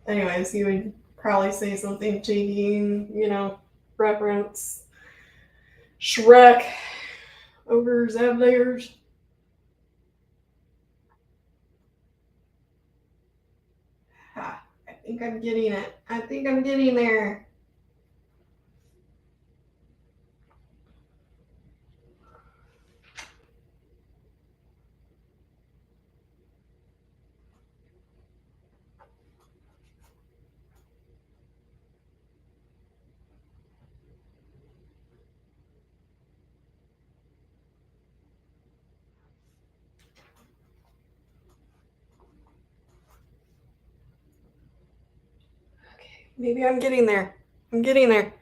Anyways, you would probably say something cheeky, reference Shrek over Zavlayers. I think I'm getting it. I think I'm getting there. Okay, maybe I'm getting there. I'm getting there.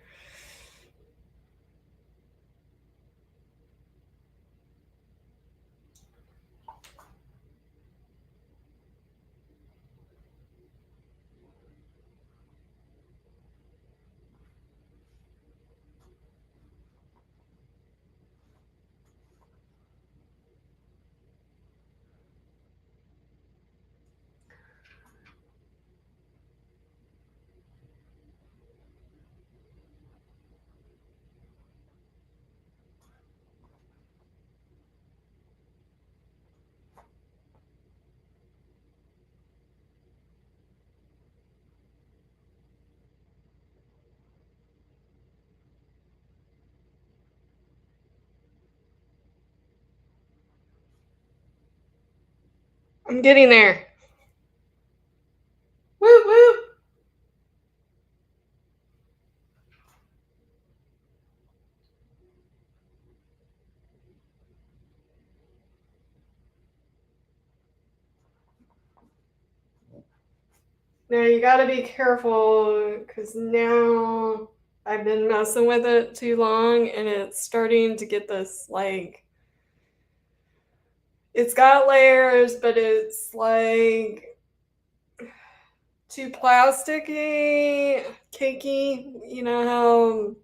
I'm getting there. Woo woo. Now you gotta be careful because now I've been messing with it too long and it's starting to get this it's got layers, but it's too plasticky, cakey. You know how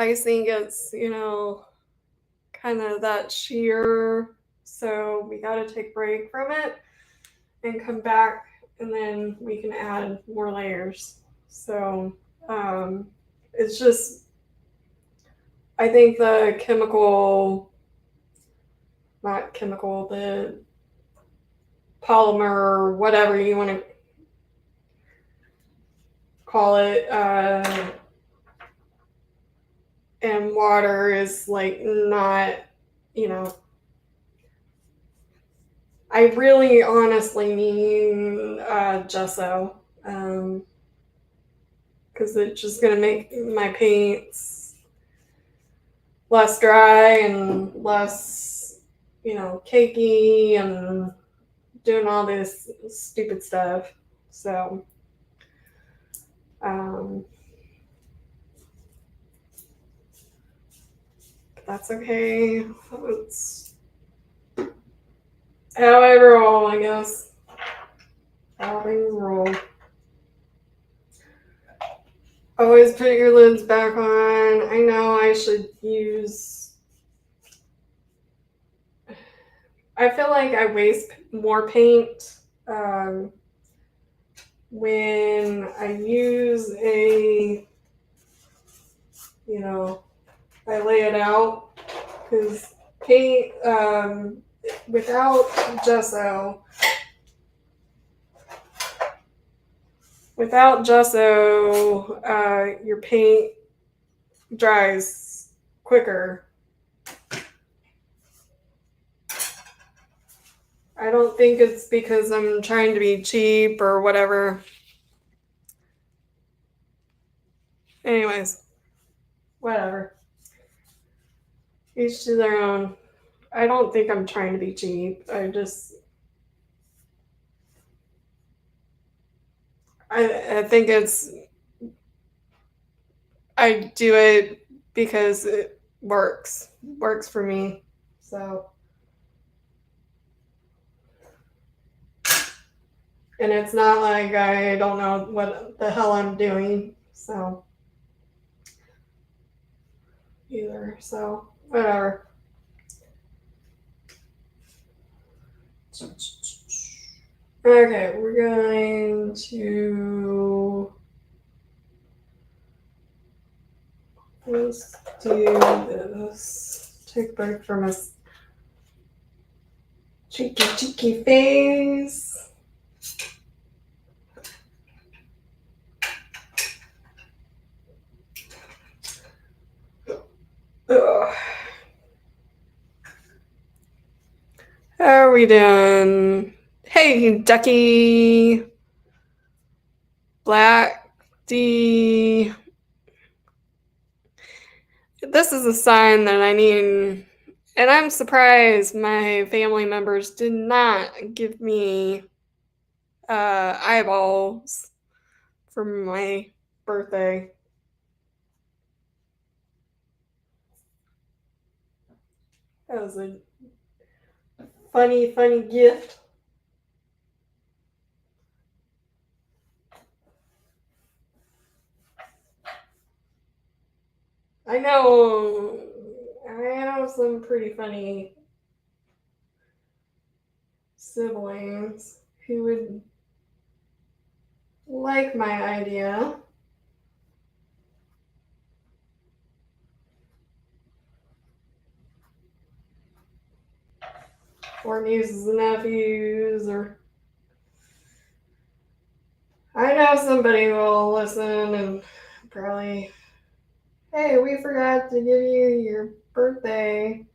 icing gets, kind of that sheer. So we got to take a break from it and come back, and then we can add more layers. So it's just, I think the the polymer, whatever you want to call it, and water is not, I really honestly mean gesso, because it's just going to make my paints less dry and less, cakey and doing all this stupid stuff. So, that's okay. It's how I roll, I guess. How things roll. Always put your lids back on. I know I should use... I feel like I waste more paint when I use I lay it out, because paint without gesso, Without gesso, your paint dries quicker. I don't think it's because I'm trying to be cheap or whatever. Anyways, whatever. Each to their own. I don't think I'm trying to be cheap. I think I do it because it works for me. So, and it's not like I don't know what the hell I'm doing. So, either. So, whatever. Okay, we're going to let's do this. Take a break from his cheeky face. Ugh. How are we doing? Hey, Ducky. Black D. This is a sign that I need, and I'm surprised my family members did not give me eyeballs for my birthday. That was a funny gift. I have some pretty funny siblings who would like my idea. Or nieces and nephews, or I know somebody will listen and probably, hey, we forgot to give you your birthday.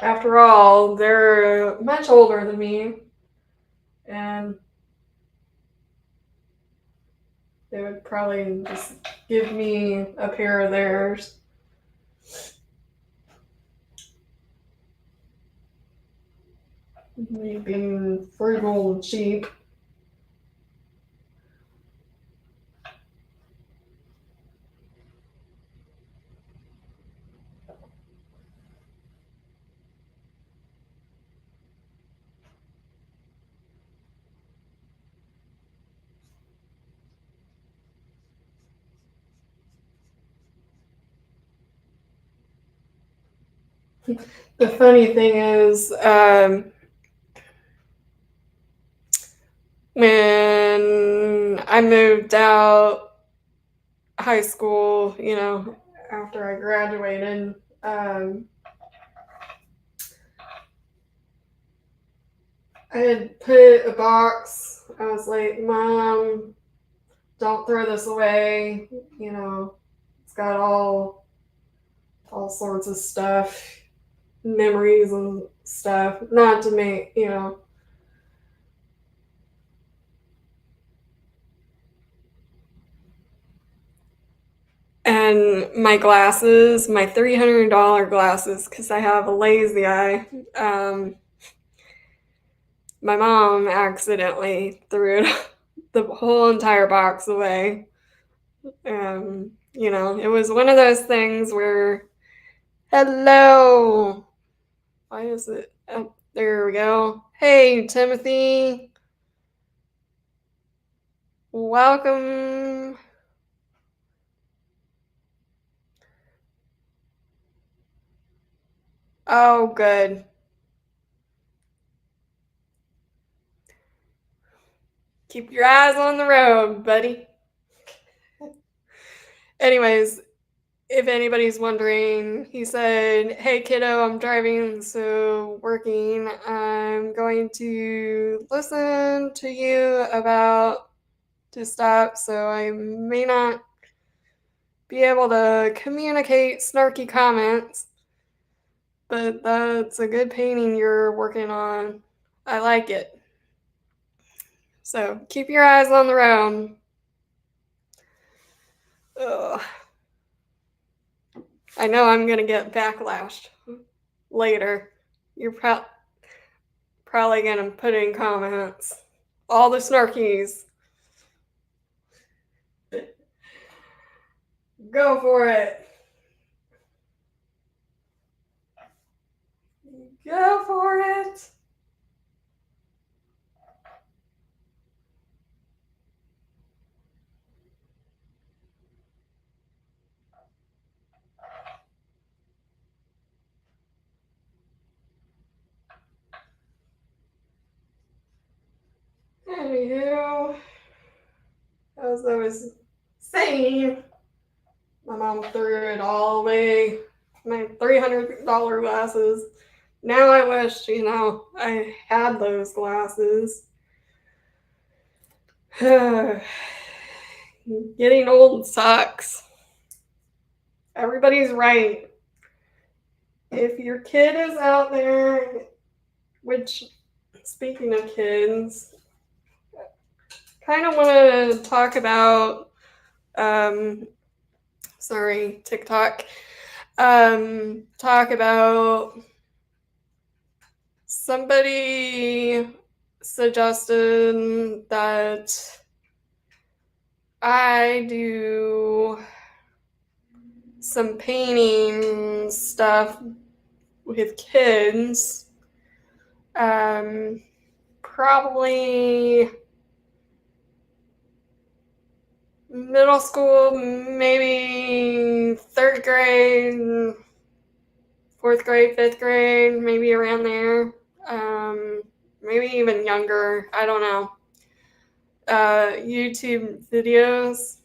After all, they're much older than me, and they would probably just give me a pair of theirs. Me being frugal and cheap. The funny thing is, when I moved out high school, after I graduated, I had put a box. I was like, Mom, don't throw this away. It's got all sorts of stuff, memories and stuff. Not to make, And my glasses, my $300 glasses, because I have a lazy eye. My mom accidentally threw the whole entire box away. It was one of those things where, hello, why is it? Oh, there we go. Hey, Timothy, welcome. Oh, good. Keep your eyes on the road, buddy. Anyways, if anybody's wondering, he said, "Hey kiddo, I'm driving, so working. I'm going to listen to you about to stop, so I may not be able to communicate snarky comments, but that's a good painting you're working on. I like it. So keep your eyes on the road." Ugh. I know I'm gonna get backlash later. You're probably gonna put in comments. All the snarkies. Go for it. Go for it. Anywho, as I was saying, my mom threw it all away. My $300 glasses. Now I wish, I had those glasses. Getting old sucks. Everybody's right. If your kid is out there, which, speaking of kids, kind of want to talk about, TikTok, talk about somebody suggested that I do some painting stuff with kids. Probably middle school, maybe third grade, fourth grade, fifth grade, maybe around there. Maybe even younger. I don't know. YouTube videos.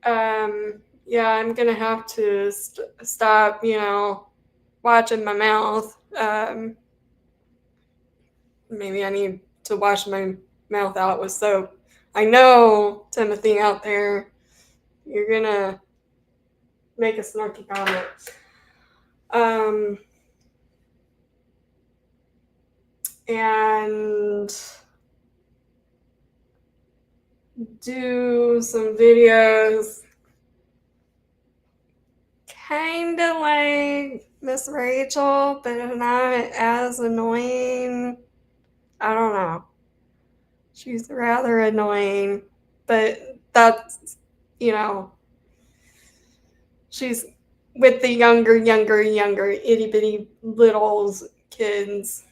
Yeah, I'm gonna have to stop, watching my mouth. Maybe I need to wash my mouth out with soap. I know, Timothy out there, you're gonna make a snarky comment. And do some videos kind of like Miss Rachel, but not as annoying. I don't know. She's rather annoying, but that's, she's with the younger, itty bitty little kids.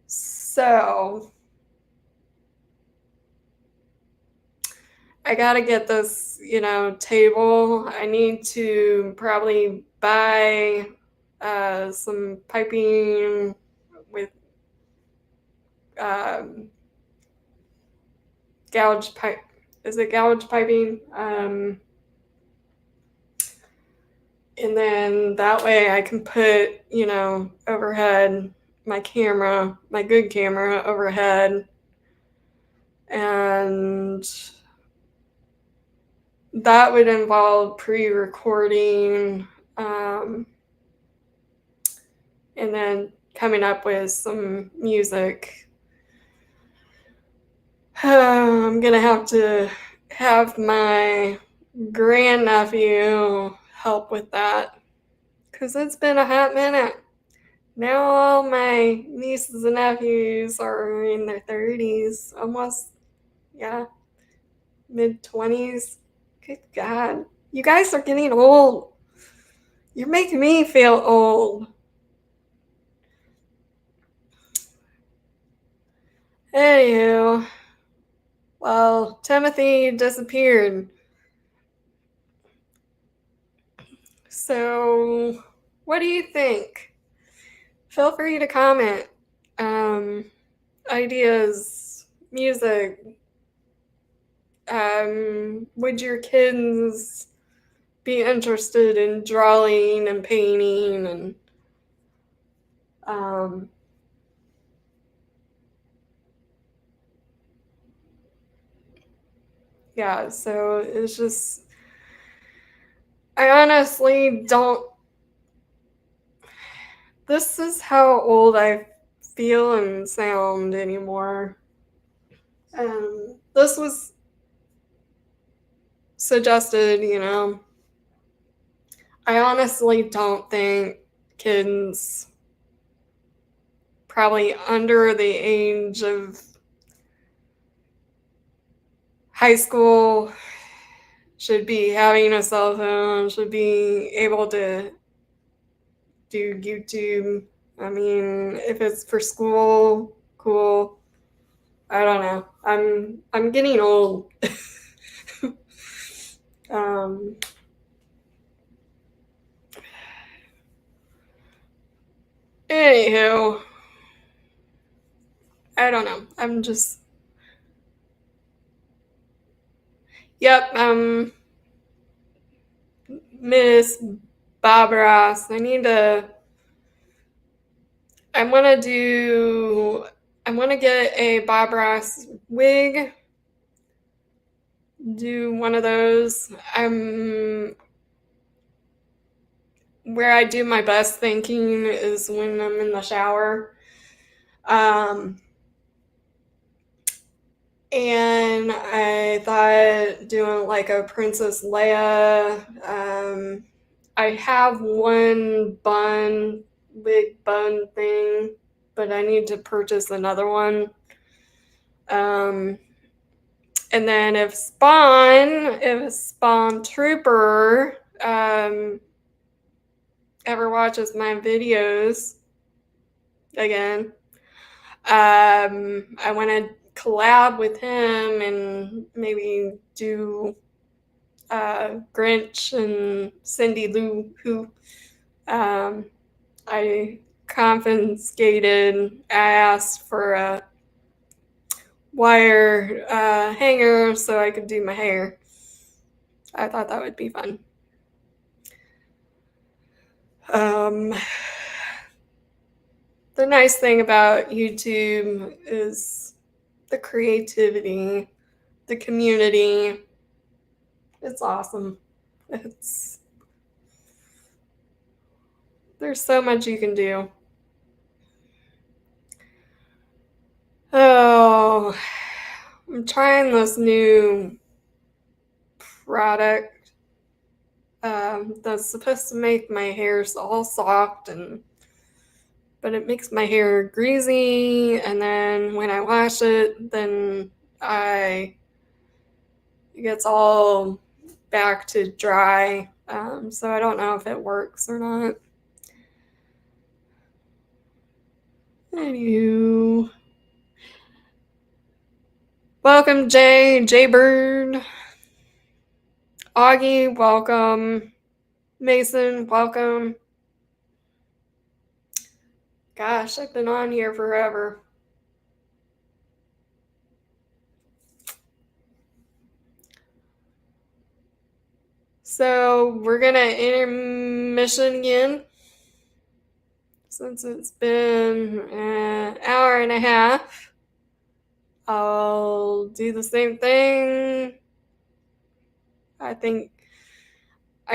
So I gotta get this, table. I need to probably buy some piping with gouge pipe. Is it gouge piping? And then that way I can put, overhead my camera, my good camera overhead. And that would involve pre-recording, and then coming up with some music. I'm gonna have to have my grandnephew help with that, because it's been a hot minute. Now all my nieces and nephews are in their 30s, almost, mid-20s. Good God. You guys are getting old. You're making me feel old. Anywho, well, Timothy disappeared. So, what do you think? Feel free to comment. Ideas, music, would your kids be interested in drawing and painting and yeah, so it's just, I honestly don't, this is how old I feel and sound anymore. This was suggested, I honestly don't think kids probably under the age of high school should be having a cell phone, should be able to do YouTube. I mean, if it's for school, cool. I don't know. I'm getting old. Anywho, I don't know. I'm just, yep. Miss Bob Ross. I want to get a Bob Ross wig, do one of those. Where I do my best thinking is when I'm in the shower. And I thought doing like a Princess Leia. I have one wig bun thing, but I need to purchase another one. And then if Spawn Trooper ever watches my videos again, I want to collab with him and maybe do Grinch and Cindy Lou Who. I asked for a wire hanger so I could do my hair. I thought that would be fun. The nice thing about YouTube is the creativity, the community. It's awesome. There's so much you can do. Oh, I'm trying this new product that's supposed to make my hair all soft, but it makes my hair greasy, and then when I wash it, then it gets all back to dry. So I don't know if it works or not. Anywho. Welcome, Jay Bird. Augie, welcome. Mason, welcome. Gosh, I've been on here forever. So we're gonna intermission again, since it's been an hour and a half. I'll do the same thing. I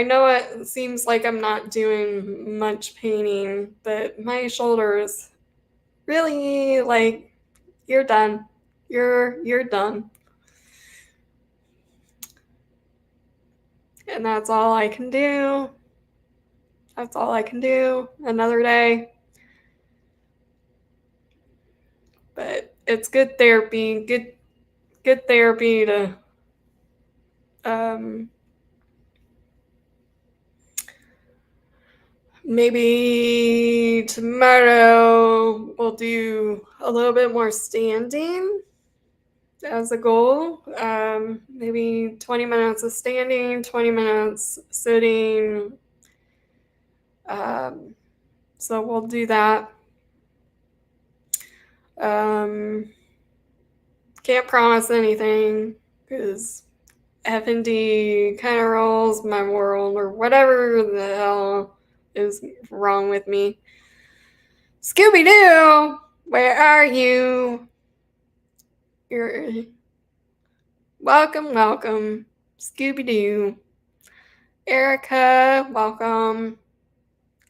know it seems like I'm not doing much painting, but my shoulders really, like, you're done. You're done. And that's all I can do. That's all I can do. Another day. But it's good therapy. Good therapy to maybe tomorrow we'll do a little bit more standing as a goal. Maybe 20 minutes of standing, 20 minutes sitting. So we'll do that. Can't promise anything because F&D kind of rules my world, or whatever the hell is wrong with me. Scooby-Doo, where are you? You're welcome, Scooby-Doo. Erica, welcome.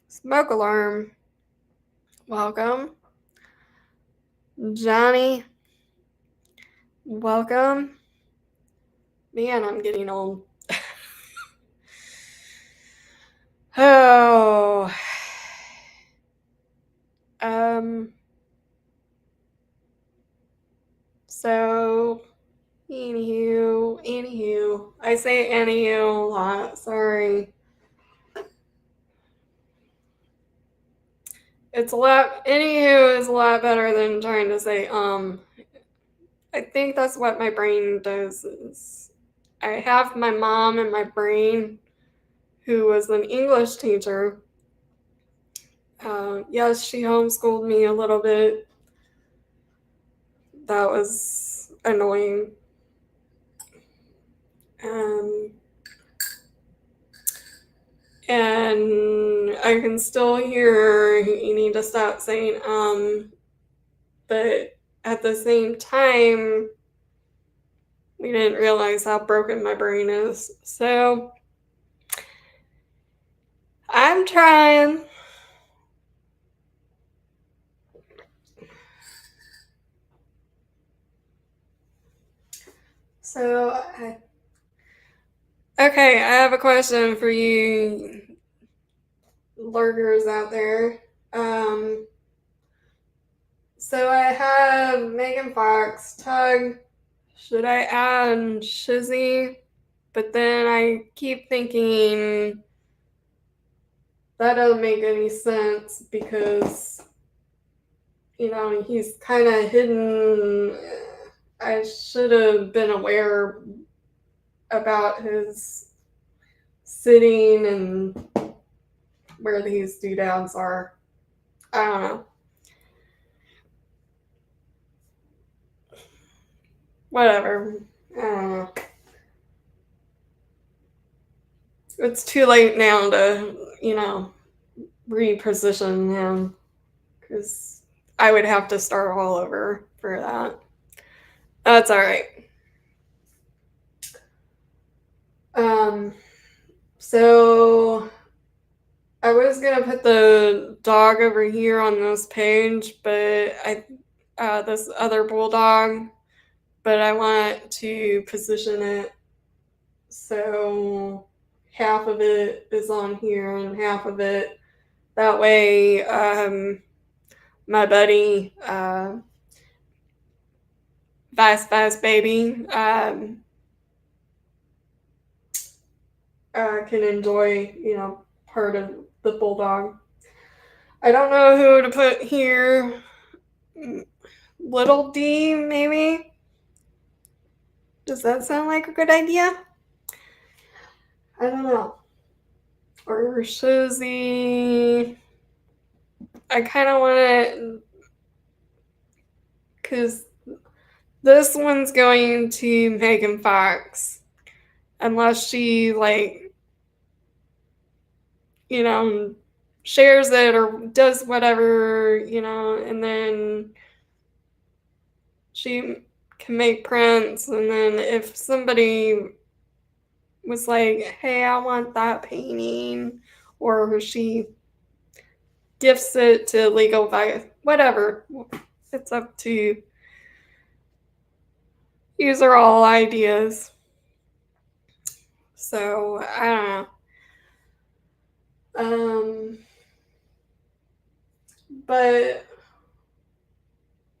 Smoke alarm, welcome. Johnny, welcome. Man, I'm getting old. Oh. So, anywho, I say anywho a lot, sorry. Anywho is a lot better than trying to say, I think that's what my brain does is I have my mom in my brain who was an English teacher. Yes, she homeschooled me a little bit. That was annoying. And I can still hear you need to stop saying but at the same time we didn't realize how broken my brain is. So I'm trying. So okay, I have a question for you lurkers out there. So I have Megan Fox, Tug. Should I add Shizzy? But then I keep thinking that doesn't make any sense because, he's kind of hidden. I should have been aware about his sitting and where these doodads are. I don't know. Whatever. I don't know. It's too late now to, reposition him because I would have to start all over for that. That's all right. So I was gonna put the dog over here on this page, but this other bulldog, but I want to position it so half of it is on here and half of it. That way, my buddy, Vice Baby, can enjoy, part of the bulldog. I don't know who to put here. Little D, maybe? Does that sound like a good idea? I don't know. Or Shizzy. I kind of want it because this one's going to Megan Fox. Unless she, shares it or does whatever, and then she can make prints. And then if somebody was like, hey, I want that painting, or she gifts it to Legal Vice, whatever. It's up to these are all ideas. So I don't know. But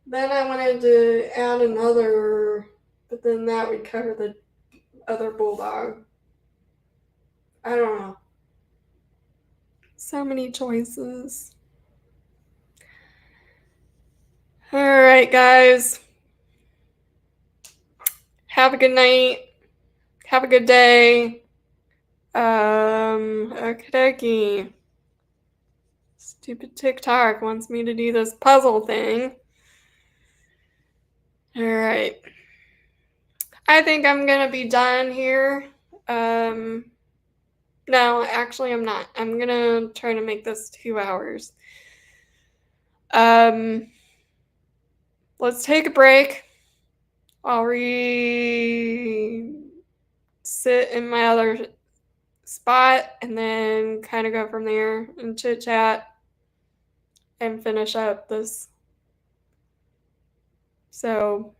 then I wanted to add another, but then that would cover the other bulldog. I don't know. So many choices. All right, guys. Have a good night. Have a good day. Okie dokie. Stupid TikTok wants me to do this puzzle thing. All right. I think I'm gonna be done here. No, actually I'm not. I'm gonna try to make this 2 hours. Let's take a break. I'll sit in my other spot and then kind of go from there and chit chat and finish up this. So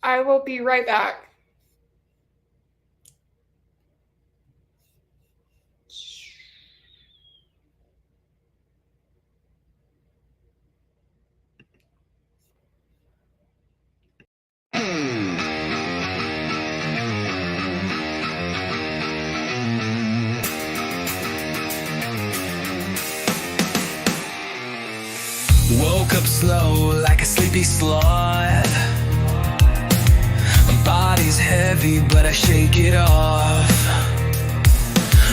I will be right back. Woke up slow like a sleepy sloth. My body's heavy but I shake it off.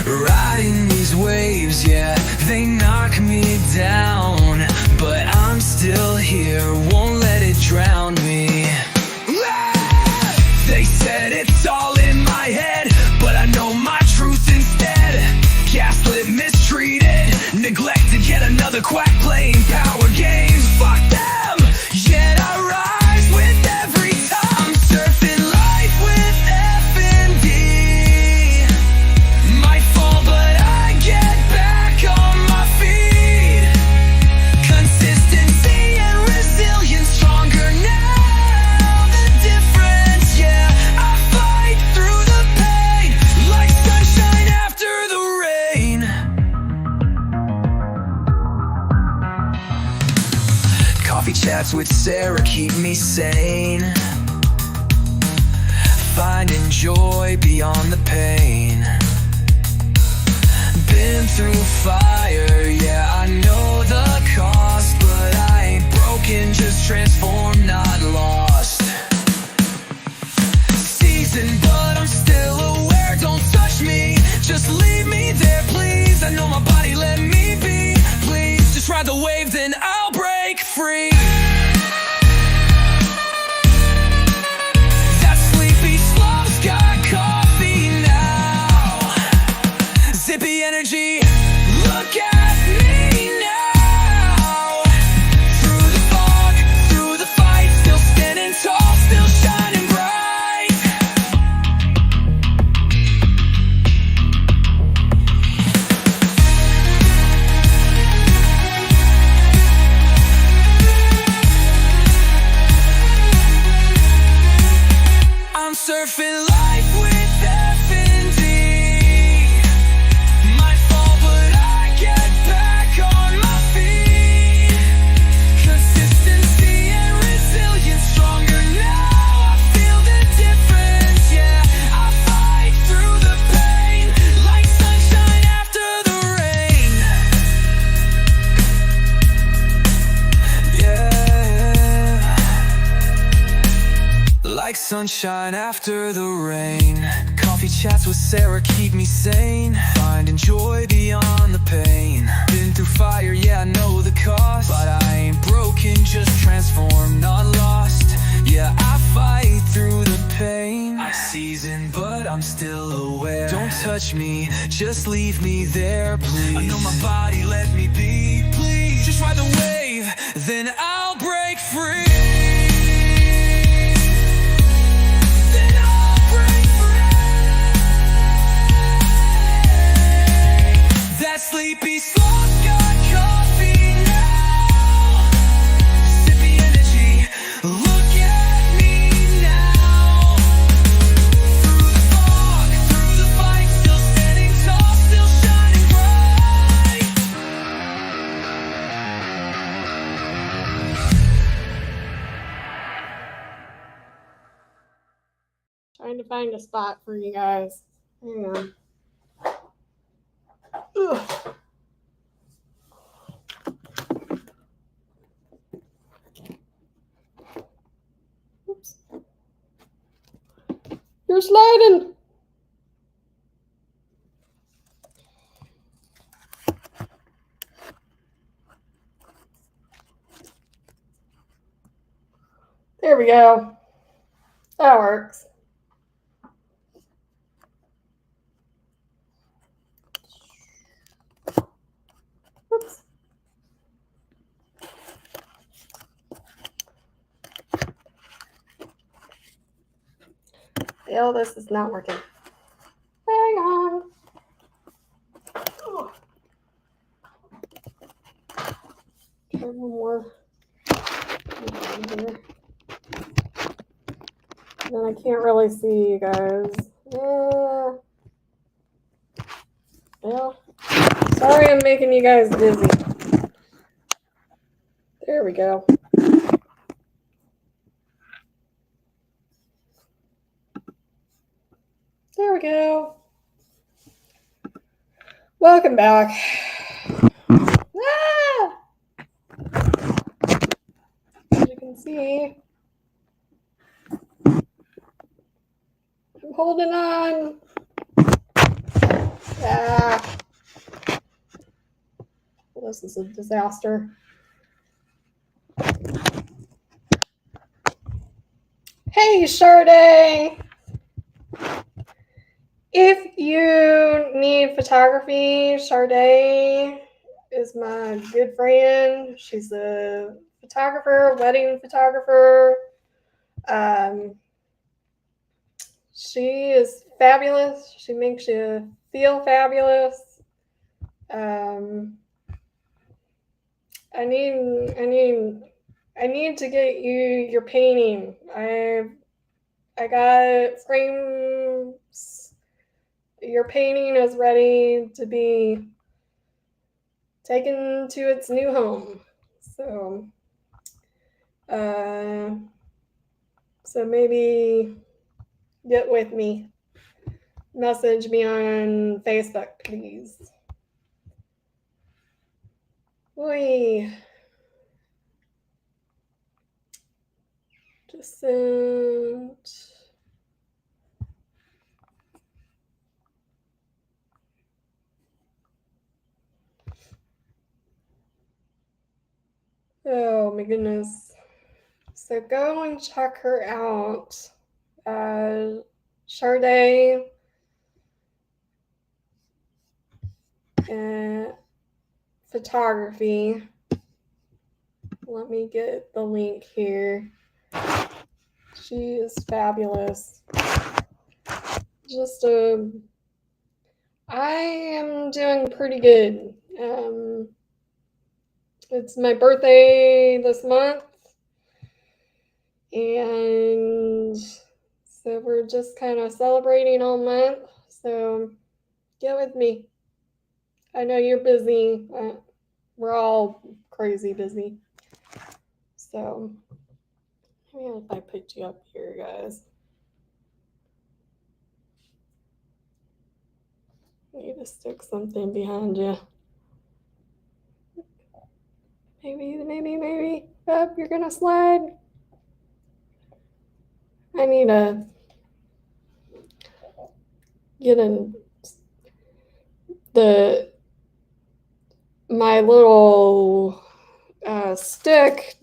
Riding these waves, yeah, they knock me down, but I'm still here, won't let it drown me. They said it's all in my head, but I know my truth instead. Gaslit, mistreated, neglected, yet another quack playing power games. Fuck them, yet I rise with every time. Surfing life with F&D. Might fall, but I get back on my feet. Consistency and resilience, stronger now. The difference, yeah, I fight through the pain like sunshine after the rain. Coffee chats with Sarah keep me sane. Finding joy beyond the pain. Been through fire, yeah, I know the cost, but I ain't broken, just transformed, not lost. Seasoned, but I'm still aware, don't touch me, just leave me there, please. I know my body, let me be, please. Just ride the wave, then I'll break free. That sleepy slow's got coffee now. Zippy energy, look at me now. Through the fog, through the fight, still standing tall, still shining bright. I'm surfing life with F&D. Might fall, but I get back on my feet. Consistency and resilience, stronger now. I feel the difference, yeah. I fight through the pain like sunshine after the rain. Yeah. Like sunshine after the rain. Coffee chats with Sarah keep me sane. Finding joy beyond the pain. Been through fire, yeah, I know the cost, but I ain't broken, just transformed, not lost. Yeah, I fight through the pain. I'm seasoned, but I'm still aware. Don't touch me, just leave me there, please. I know my body, let me be, please. Just ride the wave, then I'll break free. Then I'll break free. That sleepy sloth got coffee now. Zippy energy, look at me now. Through the fog, through the fight, still standing tall, still shining bright. Trying to find a spot for you guys. Hang on. Ugh. Oops. You're sliding. There we go. That works. hell? This is not working. Hang on. Oh. Try one more. Here. Then I can't really see you guys. Well, sorry I'm making you guys dizzy. There we go. There we go. Welcome back. Ah! As you can see, I'm holding on. Ah. Well, this is a disaster. Hey, Sade! If you need photography, Sade is my good friend. She's a photographer, wedding photographer. She is fabulous. She makes you feel fabulous. I need to get you your painting. I got frames. Your painting is ready to be taken to its new home. So maybe get with me. Message me on Facebook, please. Oi. Just sent. Oh my goodness. So go and check her out. Sade photography. Let me get the link here. She is fabulous. I am doing pretty good. It's my birthday this month, and so we're just kind of celebrating all month. So get with me. I know you're busy. We're all crazy busy. So maybe if I put you up here, guys. I need to stick something behind you. Maybe. Up, you're gonna slide. I need to get in my little stick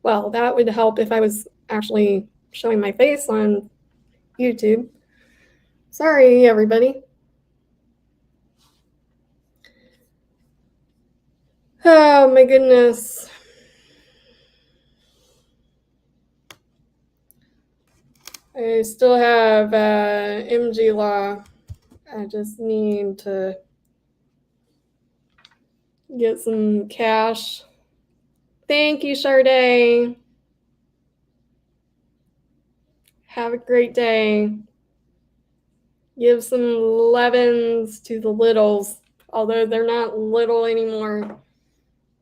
Well, that would help if I was actually showing my face on YouTube. Sorry, everybody. Oh my goodness. I still have MG law. I just need to get some cash. Thank you, Sade. Have a great day. Give some levens to the littles, although they're not little anymore.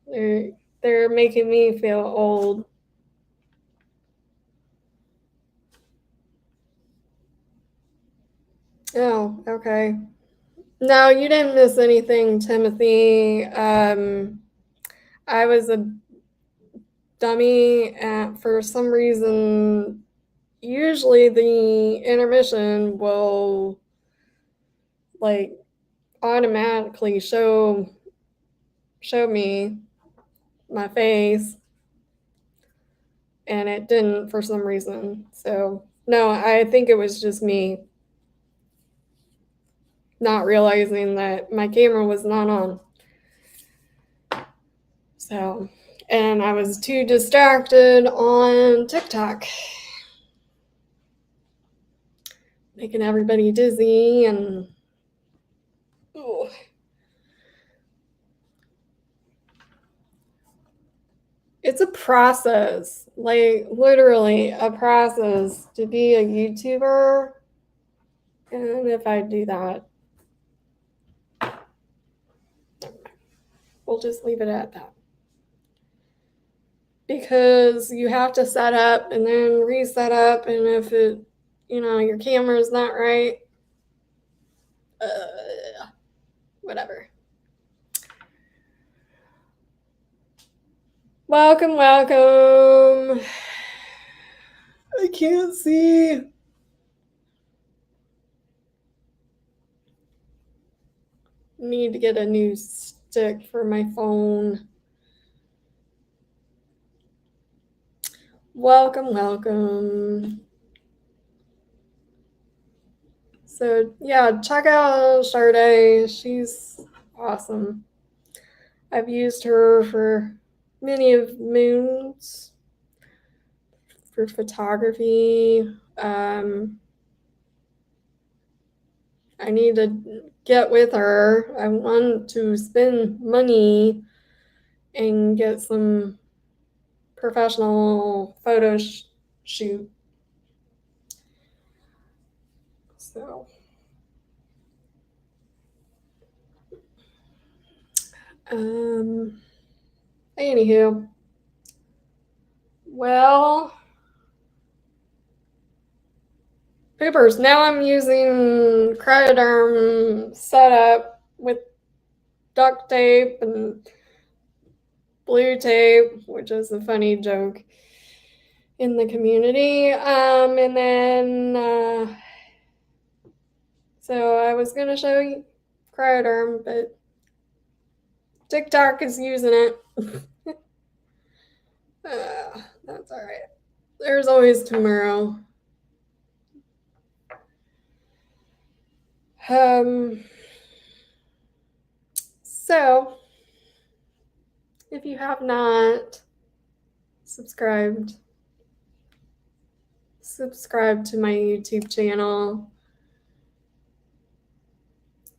They're making me feel old. Oh, okay. No, you didn't miss anything, Timothy. I was a dummy for some reason. Usually the intermission will like automatically show me my face, and it didn't for some reason. So no, I think it was just me not realizing that my camera was not on. So, and I was too distracted on TikTok, making everybody dizzy and ooh. It's a process, like literally a process to be a YouTuber. And if I do that, we'll just leave it at that. Because you have to set up and then reset up, and if it, your camera's not right, whatever. Welcome. I can't see. Need to get a new stick for my phone. Welcome. So yeah, check out Sade. She's awesome. I've used her for many of moons for photography. I need to get with her. I want to spend money and get some professional photo shoot. So, anywho, well, poopers. Now I'm using cryoderm setup with duct tape and blue tape, which is a funny joke in the community. And then, so I was going to show you cryoderm, but TikTok is using it. That's all right. There's always tomorrow. So, if you have not subscribed to my YouTube channel.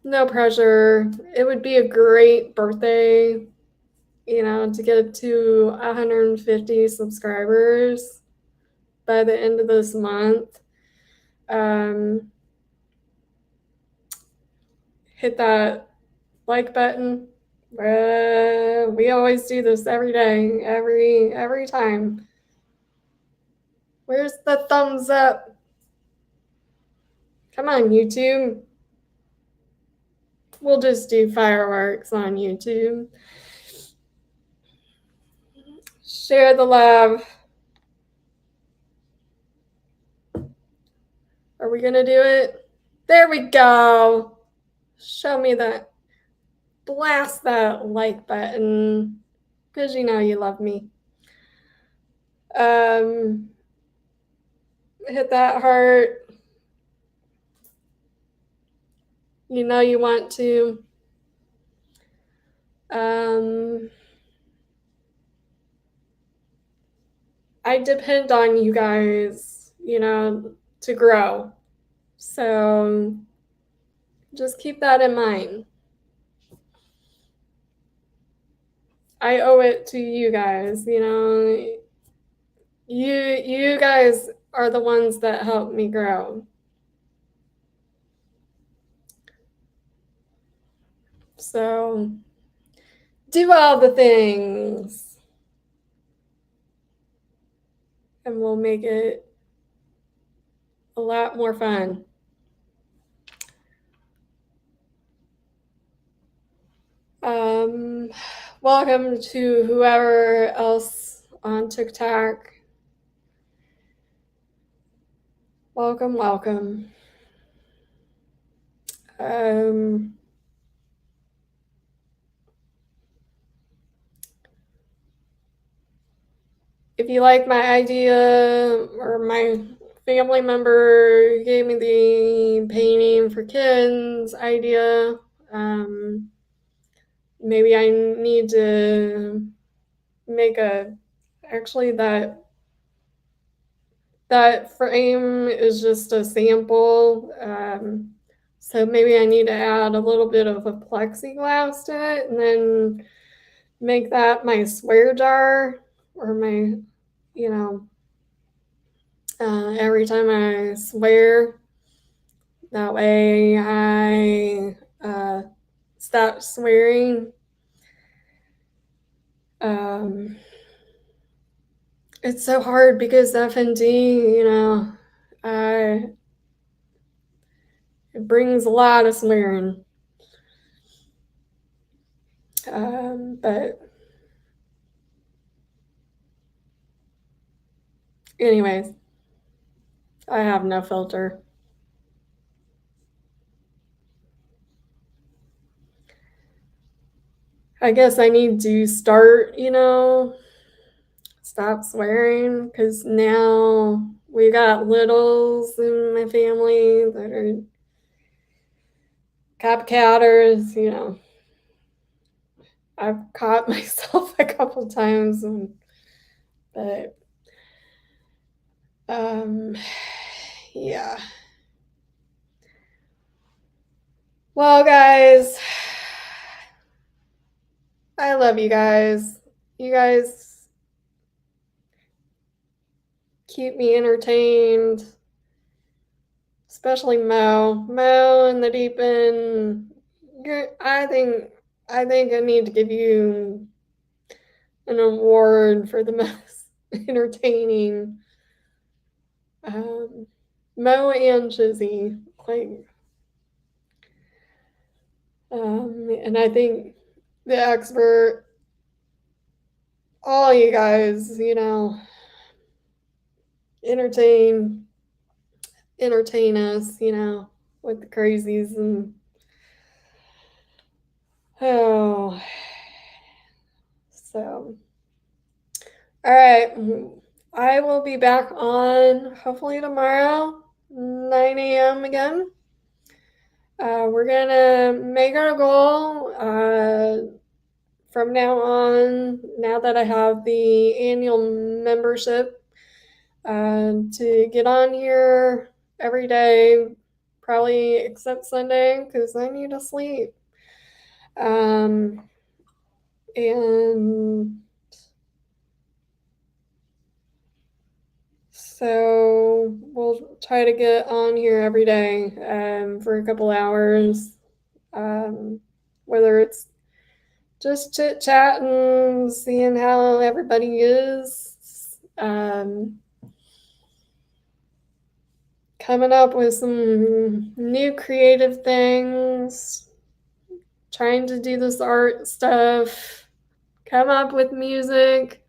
No pressure. It would be a great birthday, to get to 150 subscribers by the end of this month. Hit that like button. We always do this every day, every time. Where's the thumbs up? Come on, YouTube. We'll just do fireworks on YouTube. Share the love. Are we gonna do it? There we go. Show me that. Blast that like button. because you know you love me. Hit that heart. You know you want to. I depend on you guys, you know, to grow. So just keep that in mind. I owe it to you guys, you know. You guys are the ones that help me grow. So do all the things and we'll make it a lot more fun. Welcome to whoever else on TikTok. Welcome, welcome. If you like my idea, or my family member gave me the painting for kids idea, maybe I need to make actually that frame is just a sample. So maybe I need to add a little bit of a plexiglass to it and then make that my swear jar, or my, you know, every time I swear, that way I stop swearing. It's so hard because FND, you know, it brings a lot of swearing. But anyways, I have no filter. I guess I need to start, you know, stop swearing, because now we got littles in my family that are copycatters, you know. I've caught myself a couple times, but yeah. Well, guys, I love you guys. You guys keep me entertained, especially Mo. Mo in the deep end. I think I need to give you an award for the most entertaining. Mo and Chizzy, like, and I think the expert, all you guys, you know, entertain us, you know, with the crazies. And oh, so all right, I will be back on hopefully tomorrow, 9 a.m. again. We're gonna make our goal from now on, now that I have the annual membership, to get on here every day, probably except Sunday, because I need to sleep. And so we'll try to get on here every day for a couple hours, whether it's just chit chatting, seeing how everybody is, coming up with some new creative things, trying to do this art stuff, come up with music.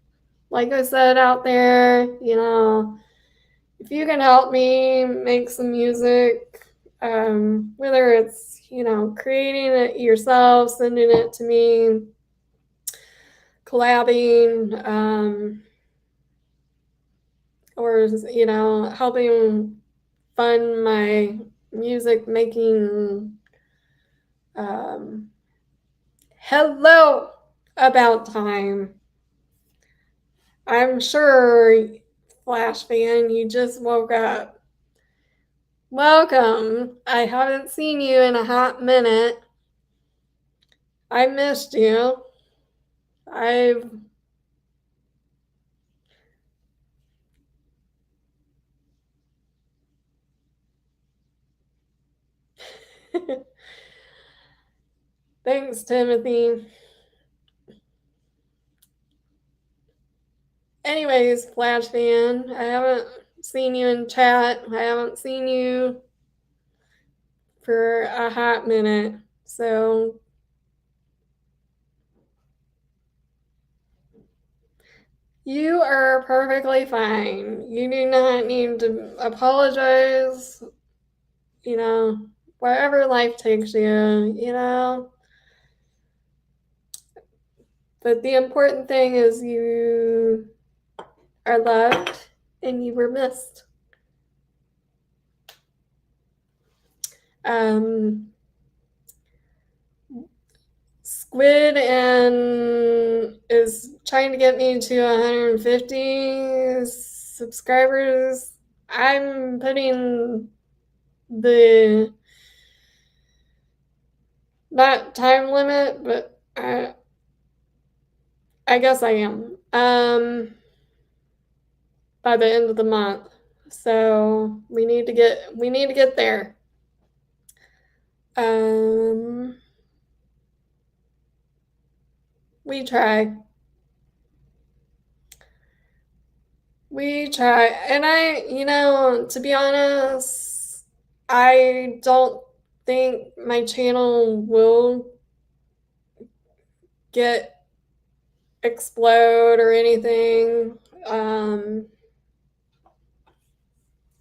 Like I said out there, you know, if you can help me make some music, whether it's, you know, creating it yourself, sending it to me, collabing, or, helping fund my music making. Hello, about time. I'm sure, Flash fan, you just woke up. Welcome. I haven't seen you in a hot minute. I missed you. I've Thanks, Timothy. Anyways, Flash fan, I haven't seen you in chat. I haven't seen you for a hot minute. So you are perfectly fine. You do not need to apologize. Wherever life takes you. But the important thing is you are loved and you were missed. Squid and is trying to get me to 150 subscribers. I'm putting the not time limit, but I guess I am. By the end of the month. So we need to get there. We try. And to be honest, I don't think my channel will explode or anything.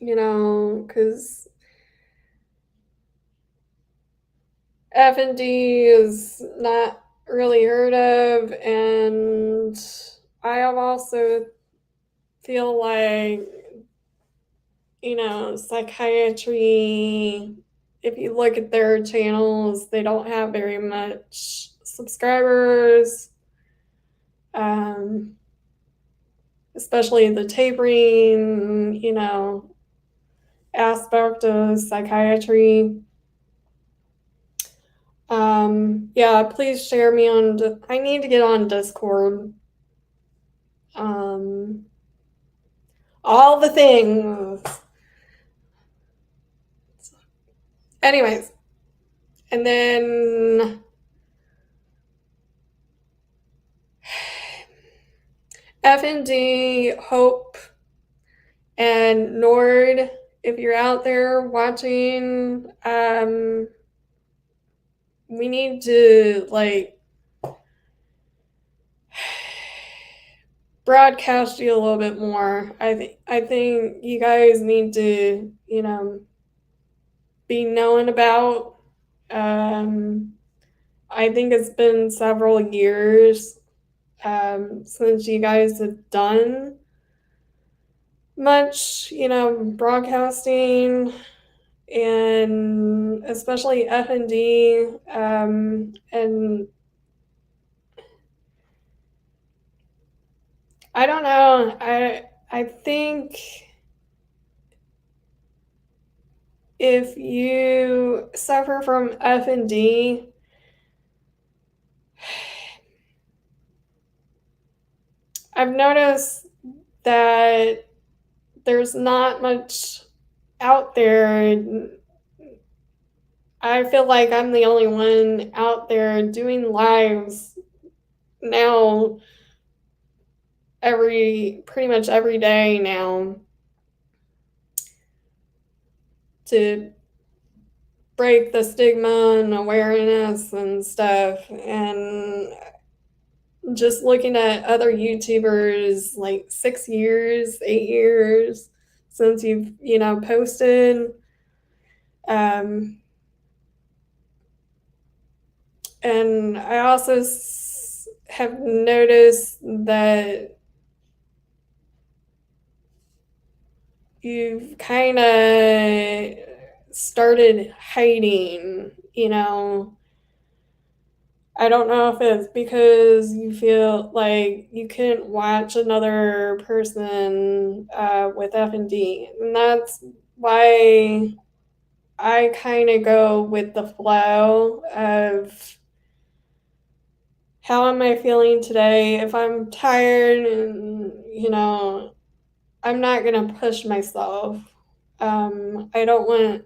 Because F&D is not really heard of, and I also feel like, psychiatry, if you look at their channels, they don't have very much subscribers, especially the tapering, aspect of psychiatry. Yeah, please share me on. I need to get on Discord. All the things. Anyways, and then FND, Hope, and Nord, if you're out there watching, we need to broadcast you a little bit more. I think you guys need to, be known about. I think it's been several years since you guys have done much, broadcasting, and especially F&D, and I don't know. I think if you suffer from F&D, I've noticed that there's not much out there. I feel like I'm the only one out there doing lives now pretty much every day now to break the stigma and awareness and stuff. And just looking at other YouTubers, like 6 years, 8 years since you've, posted. And I also have noticed that you've kind of started hiding, I don't know if it's because you feel like you couldn't watch another person with F&D, and that's why I kind of go with the flow of how am I feeling today. If I'm tired and, I'm not going to push myself. I don't want,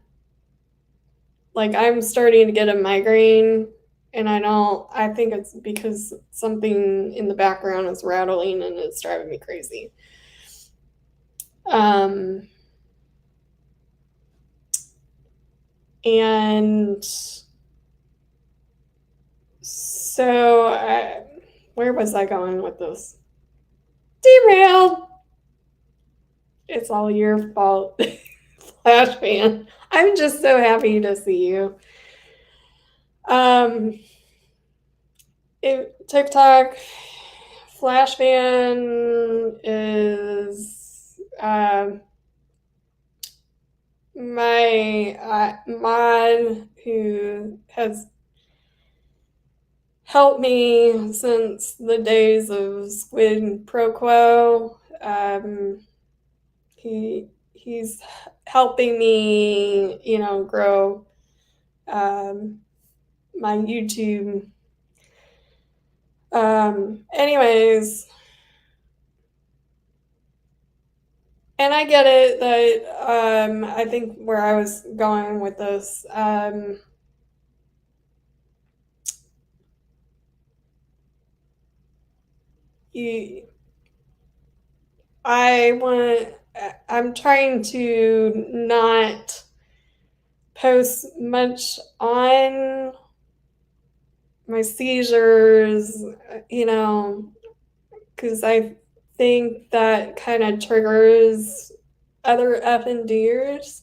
like, I'm starting to get a migraine, and I think it's because something in the background is rattling and it's driving me crazy. And so, where was I going with this? Derailed. It's all your fault. Flash fan. I'm just so happy to see you. TikTok, Flash fan is my mod who has helped me since the days of Squid Pro Quo. He's helping me, grow my YouTube. Anyways, and I get it that I think where I was going with this, I'm trying to not post much on my seizures, because I think that kind of triggers other FNDers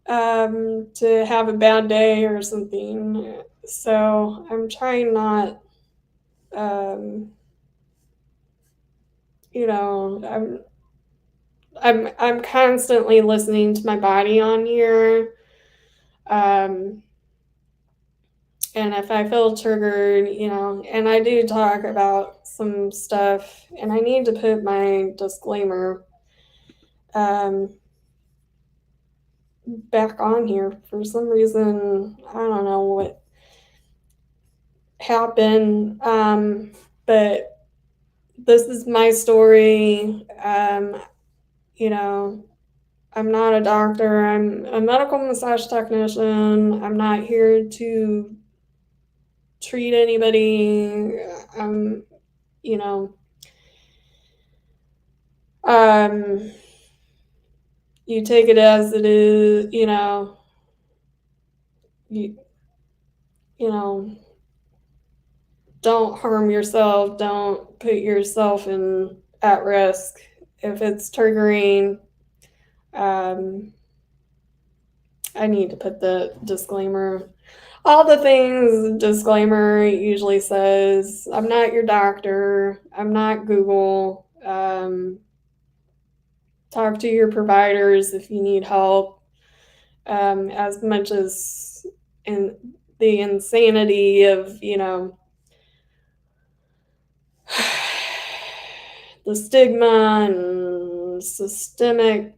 to have a bad day or something. So I'm trying not, I'm constantly listening to my body on here. And if I feel triggered, and I do talk about some stuff, and I need to put my disclaimer back on here. For some reason, I don't know what happened, but this is my story. I'm not a doctor. I'm a medical massage technician. I'm not here to treat anybody. You know, you take it as it is, you know, don't harm yourself. Don't put yourself at risk. If it's triggering, I need to put the disclaimer. All the things disclaimer usually says, I'm not your doctor. I'm not Google. Talk to your providers if you need help. As much as in the insanity of, the stigma and systemic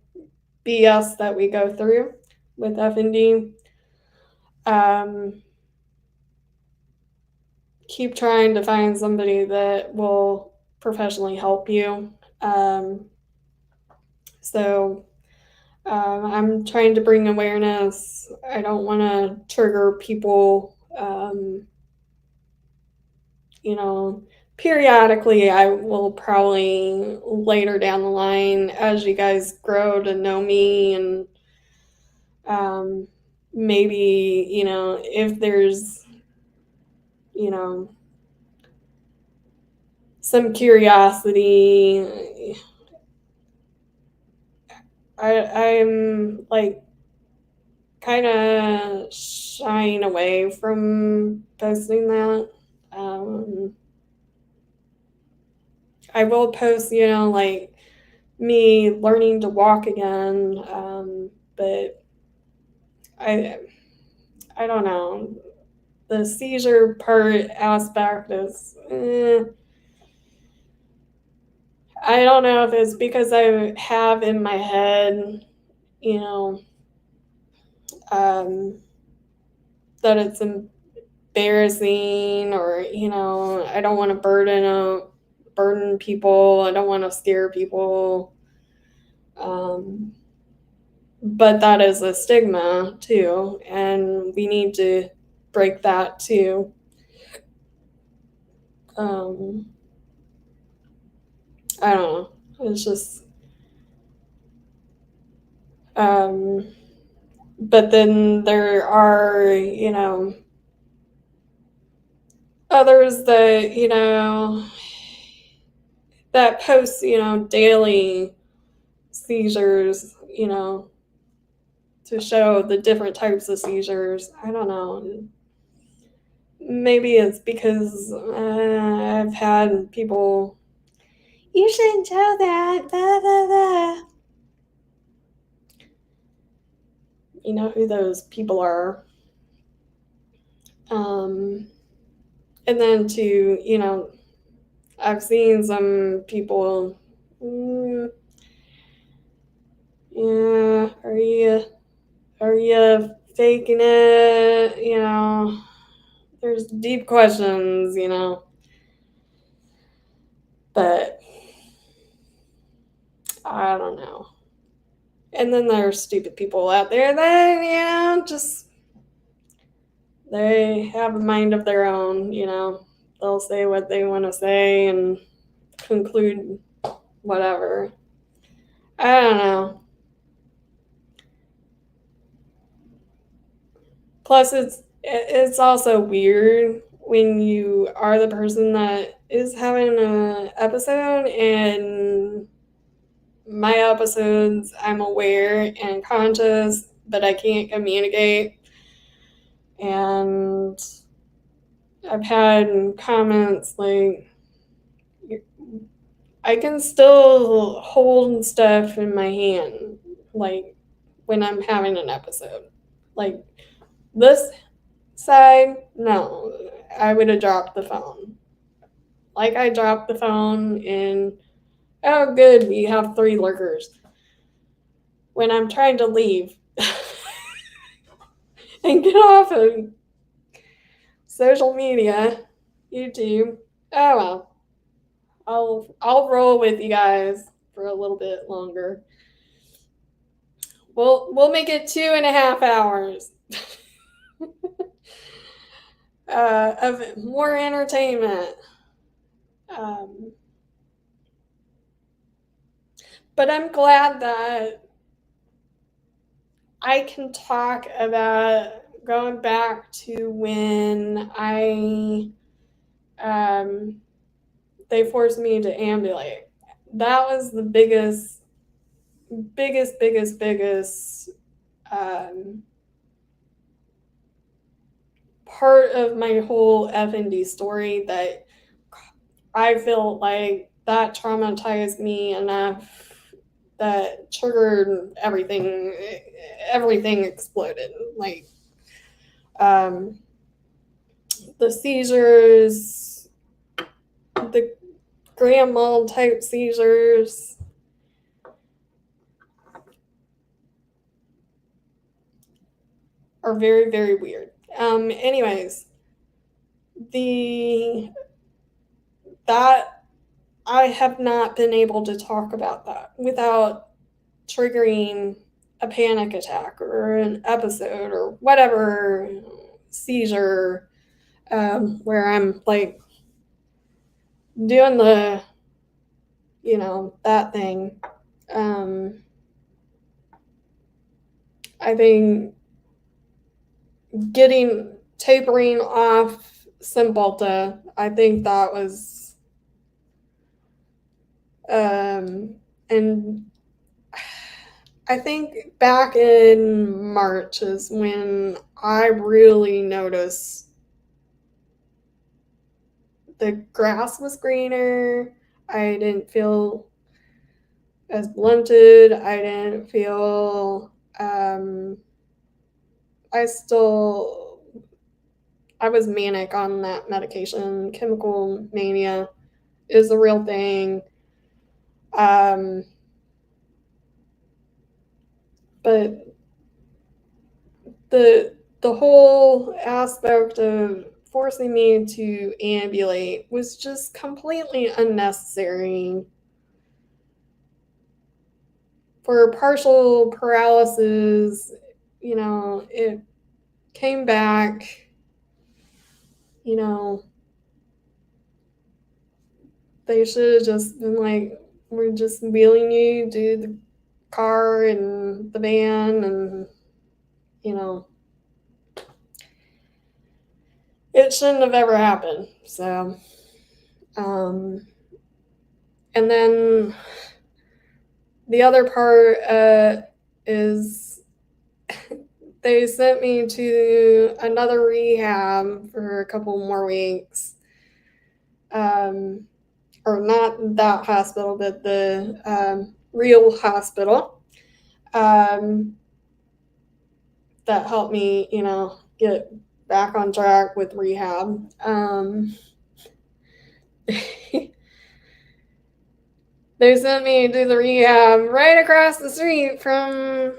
BS that we go through with F&D. Keep trying to find somebody that will professionally help you. I'm trying to bring awareness. I don't want to trigger people. Periodically, I will probably later down the line, as you guys grow to know me, and maybe, if there's, some curiosity, I'm like kind of shying away from posting that. I will post, like me learning to walk again, but I don't know. The seizure part aspect is, I don't know if it's because I have in my head, you know, that it's embarrassing, or I don't want to burden people. I don't want to scare people. But that is a stigma too, and we need to break that too. I don't know. It's just, but then there are, others that, that post, daily seizures, to show the different types of seizures. I don't know. Maybe it's because I've had people, you shouldn't show that, blah, blah, blah. You know who those people are. And then I've seen some people, yeah, are you faking it? There's deep questions, but I don't know. And then there's stupid people out there that, just, they have a mind of their own, they'll say what they want to say and conclude whatever. I don't know. Plus, it's also weird when you are the person that is having an episode, and my episodes, I'm aware and conscious, but I can't communicate. And I've had comments like, I can still hold stuff in my hand, like when I'm having an episode. Like this side, no, I would have dropped the phone. Like I dropped the phone and, oh, good, we have 3 lurkers. When I'm trying to leave and get off of social media, YouTube, oh well. I'll roll with you guys for a little bit longer. We'll make it 2.5 hours of more entertainment. But I'm glad that I can talk about going back to when they forced me to ambulate. That was the biggest part of my whole FND story, that I feel like that traumatized me enough that triggered everything. Everything exploded. Like the seizures, the grand mal type seizures, are very, very weird. Anyways, that I have not been able to talk about that without triggering a panic attack or an episode or whatever, seizure, where I'm like doing the, that thing. I think tapering off Cymbalta, I think that was, and I think back in March is when I really noticed the grass was greener. I didn't feel as blunted. I didn't feel, I was manic on that medication. Chemical mania is a real thing. But the whole aspect of forcing me to ambulate was just completely unnecessary. For partial paralysis, it came back, they should have just been like, we're just wheeling you to the car and the van, and, it shouldn't have ever happened. So, and then the other part is they sent me to another rehab for a couple more weeks. Or not that hospital, but the real hospital that helped me, get back on track with rehab. They sent me to the rehab right across the street from,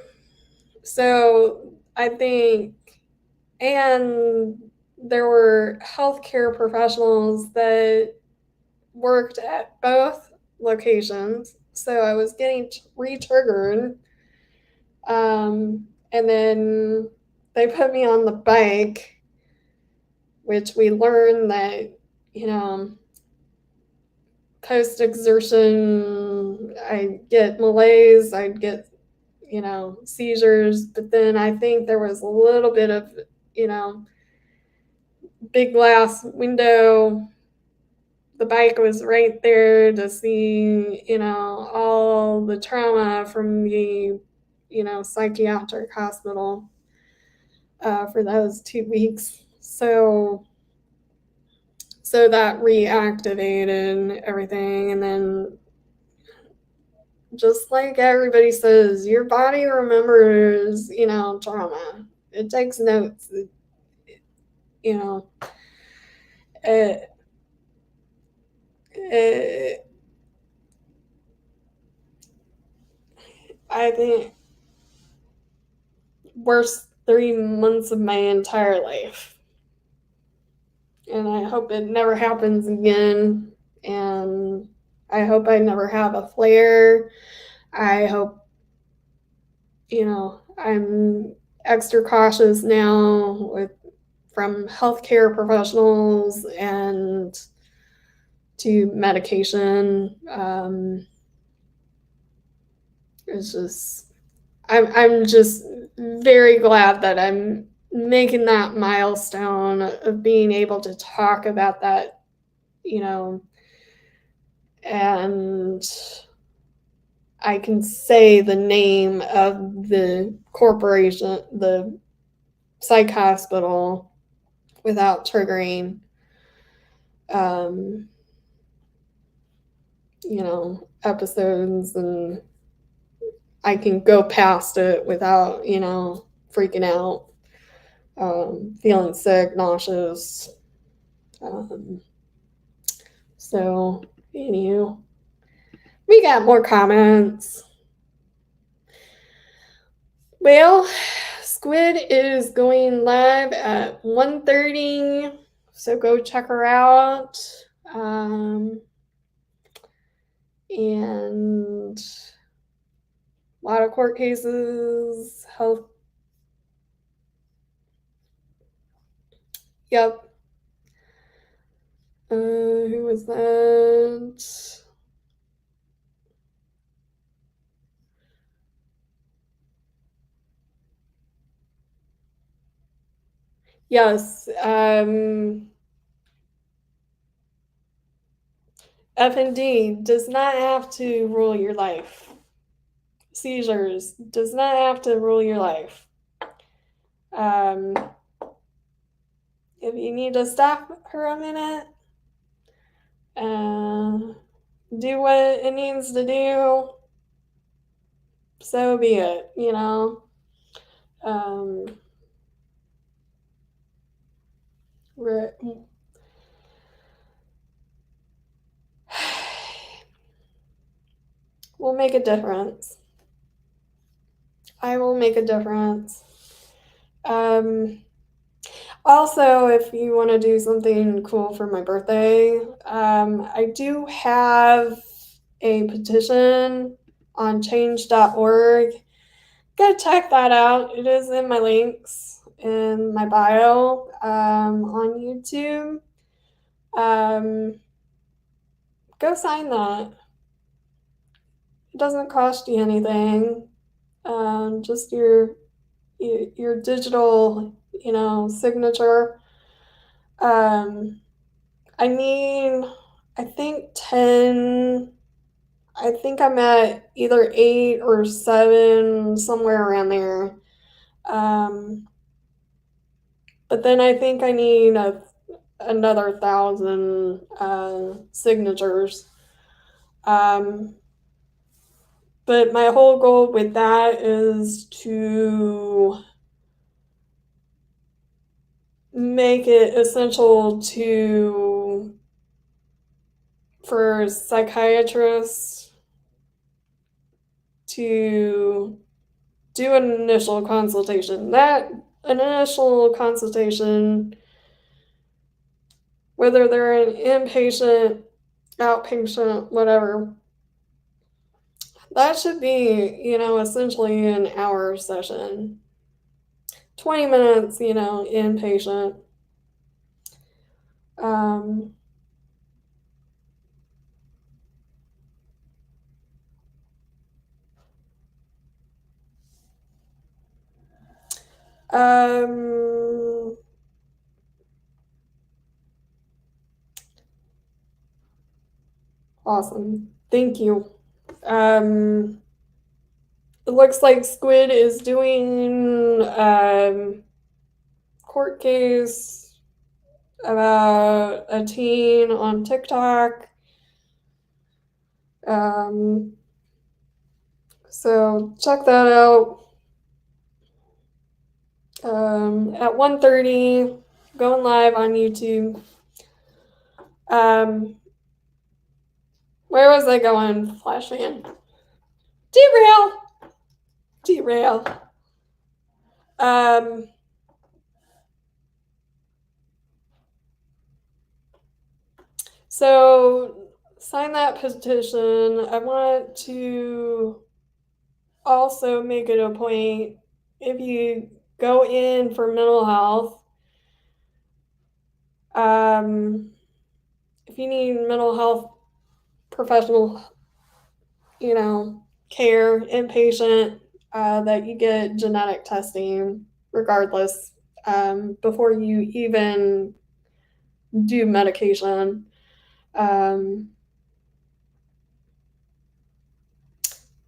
so I think, and there were healthcare professionals that worked at both locations, so I was getting re-triggered. And then they put me on the bike, which we learned that, post exertion, I'd get malaise, I'd get, seizures. But then I think there was a little bit of, big glass window. The bike was right there to see, all the trauma from the, psychiatric hospital for those 2 weeks. So that reactivated everything. And then, just like everybody says, your body remembers, trauma. It takes notes. I think worst 3 months of my entire life. And I hope it never happens again. And I hope I never have a flare. I hope, I'm extra cautious now from healthcare professionals and to medication. It's just, I'm just very glad that I'm making that milestone of being able to talk about that, and I can say the name of the corporation, the psych hospital, without triggering, episodes, and I can go past it without, freaking out, feeling sick, nauseous. So, anywho, we got more comments. Well, Squid is going live at 1:30, so go check her out. And a lot of court cases, health. Yep. Who was that? Yes. FND does not have to rule your life. Seizures does not have to rule your life. If you need to stop for a minute, do what it needs to do, so be it, you know. We're, we'll make a difference. I will make a difference. Also, if you want to do something cool for my birthday, I do have a petition on change.org. Go check that out. It is in my links in my bio on YouTube. Go sign that. It doesn't cost you anything. Just your digital, signature. I think 10. I think I'm at either 8 or 7, somewhere around there. But then I think I need another 1,000 signatures. But my whole goal with that is to make it essential for psychiatrists to do an initial consultation. An initial consultation, whether they're an inpatient, outpatient, whatever, that should be, essentially an hour session. 20 minutes, inpatient. Um, awesome. Thank you. It looks like Squid is doing court case about a teen on TikTok. So check that out. At 1:30, going live on YouTube. Where was I going? Flash fan. Derail. So sign that petition. I want to also make it a point, if you go in for mental health, if you need mental health professional, care, inpatient, that you get genetic testing regardless, before you even do medication.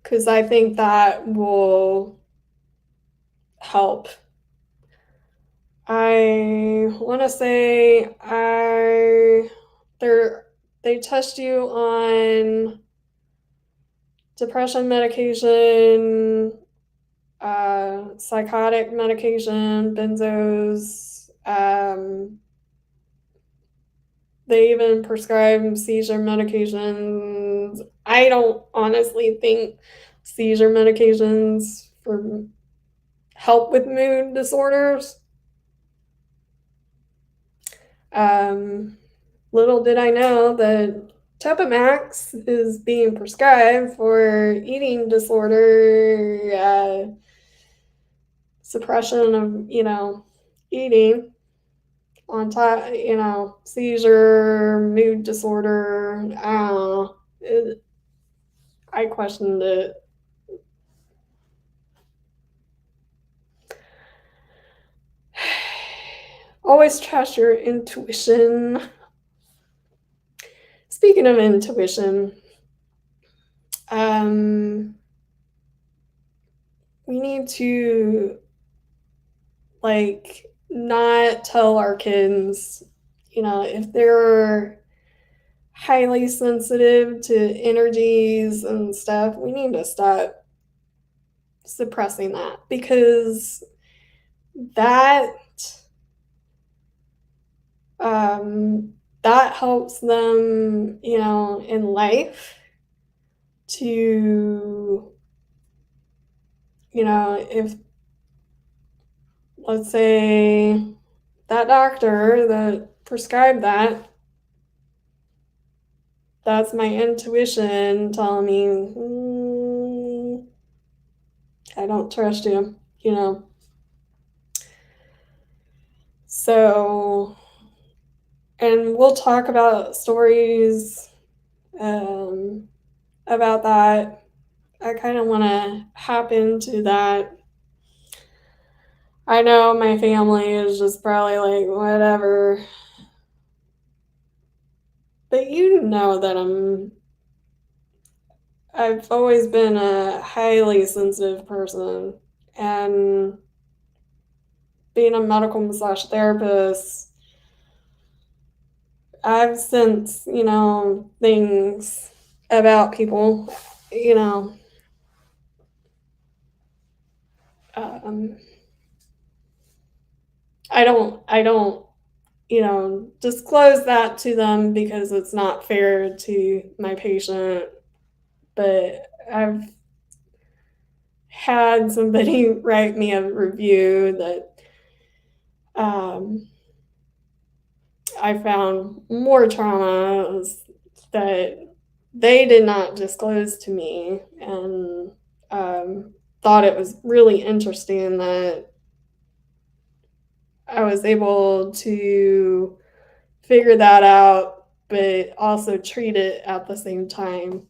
Because I think that will help. I want to say they test you on depression medication, psychotic medication, benzos. They even prescribe seizure medications. I don't honestly think seizure medications for help with mood disorders. Little did I know that Topamax is being prescribed for eating disorder, suppression of, eating, on top, seizure, mood disorder. I don't know. I questioned it. Always trust your intuition. Speaking of intuition, we need to, not tell our kids, if they're highly sensitive to energies and stuff, we need to stop suppressing that, because that that helps them, in life to, if, let's say, that doctor that prescribed that, that's my intuition telling me, I don't trust you, So, and we'll talk about stories about that. I kind of want to hop into that. I know my family is just probably like, whatever. But you know that I've always been a highly sensitive person. And being a medical massage therapist, I've sensed, things about people, um, I don't, disclose that to them because it's not fair to my patient. But I've had somebody write me a review that I found more traumas that they did not disclose to me, and thought it was really interesting that I was able to figure that out, but also treat it at the same time.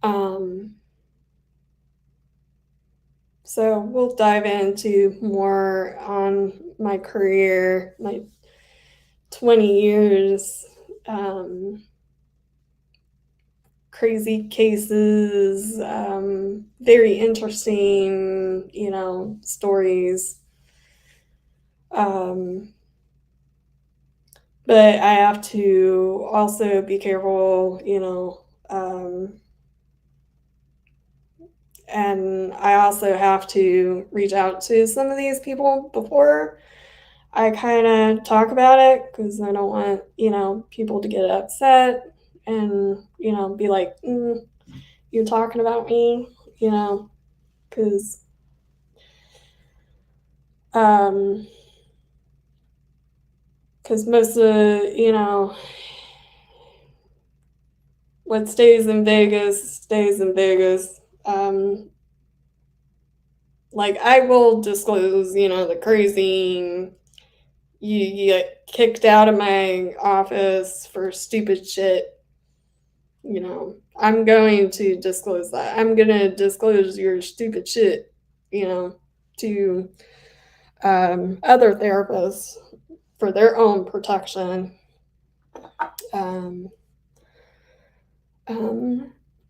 Um, so we'll dive into more on my career, my 20 years, crazy cases, very interesting, stories. But I have to also be careful, and I also have to reach out to some of these people before I kind of talk about it, because I don't want, people to get upset and, be like, you're talking about me, because most of, what stays in Vegas stays in Vegas. Like, I will disclose, the crazy, you get kicked out of my office for stupid shit. I'm going to disclose that. I'm going to disclose your stupid shit, to other therapists for their own protection.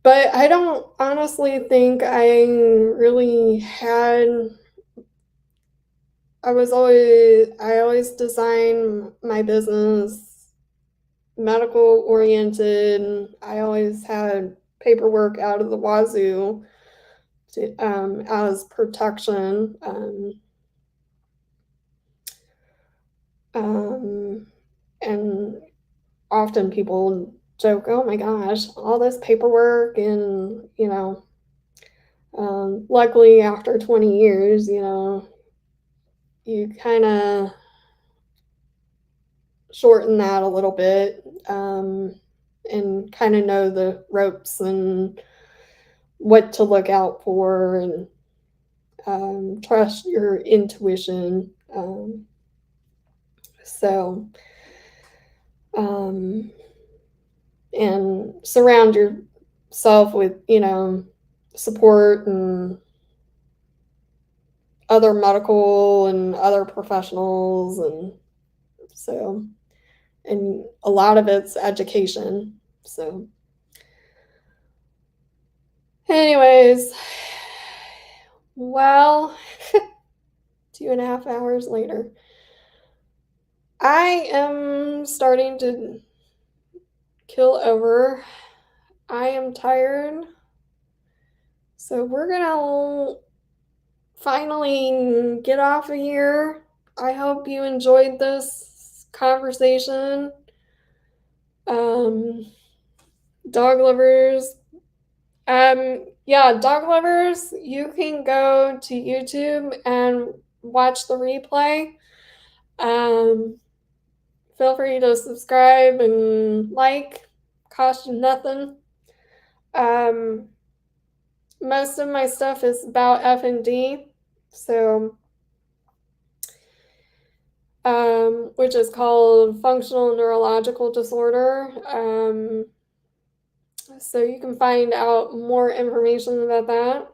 But I don't honestly think I really had. I always designed my business medical oriented. I always had paperwork out of the wazoo as protection. And often people joke, oh my gosh, all this paperwork, and luckily after 20 years, you kind of shorten that a little bit, and kind of know the ropes and what to look out for, and trust your intuition. So, and surround yourself with, support and other medical and other professionals. And so, and a lot of it's education. So, anyways, well, 2.5 hours later, I am starting to kill over. I am tired. So we're gonna finally get off of here. I hope you enjoyed this conversation. Dog lovers. Yeah, dog lovers, you can go to YouTube and watch the replay. Feel free to subscribe and like, cost you nothing. Most of my stuff is about F&D, so which is called Functional Neurological Disorder. So you can find out more information about that.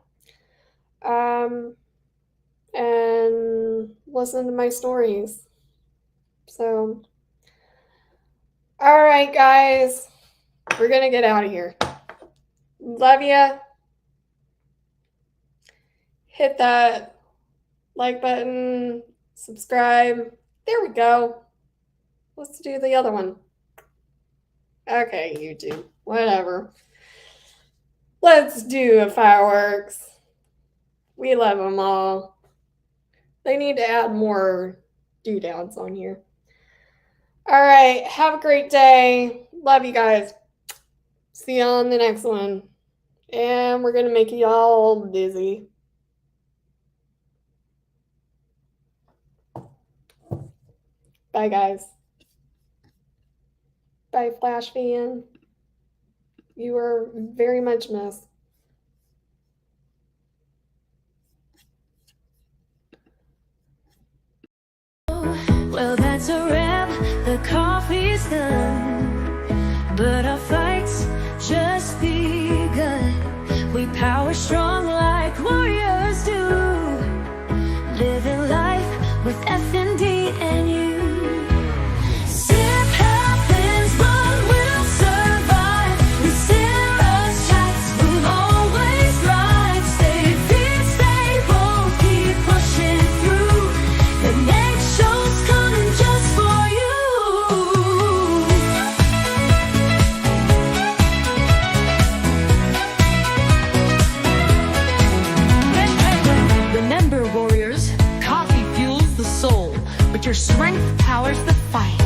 And listen to my stories. So, all right, guys, we're gonna get out of here. Love ya. Hit that like button, subscribe. There we go. Let's do the other one. Okay, YouTube, whatever. Let's do a fireworks. We love them all. They need to add more doodads on here. All right, have a great day. Love you guys. See you on the next one. And we're going to make you all dizzy. Bye, guys. Bye, Flash fan. You are very much missed. Well, that's a wrap. The coffee's done, but our fight's just begun. We power strong like warriors do, living life with F&D and you. Sip happens, but we'll survive. We serious chats, we'll always thrive. Stay fit, stay bold, keep pushing through. The next show's coming just for you. Remember, warriors, coffee fuels the soul, but your strength powers the fight.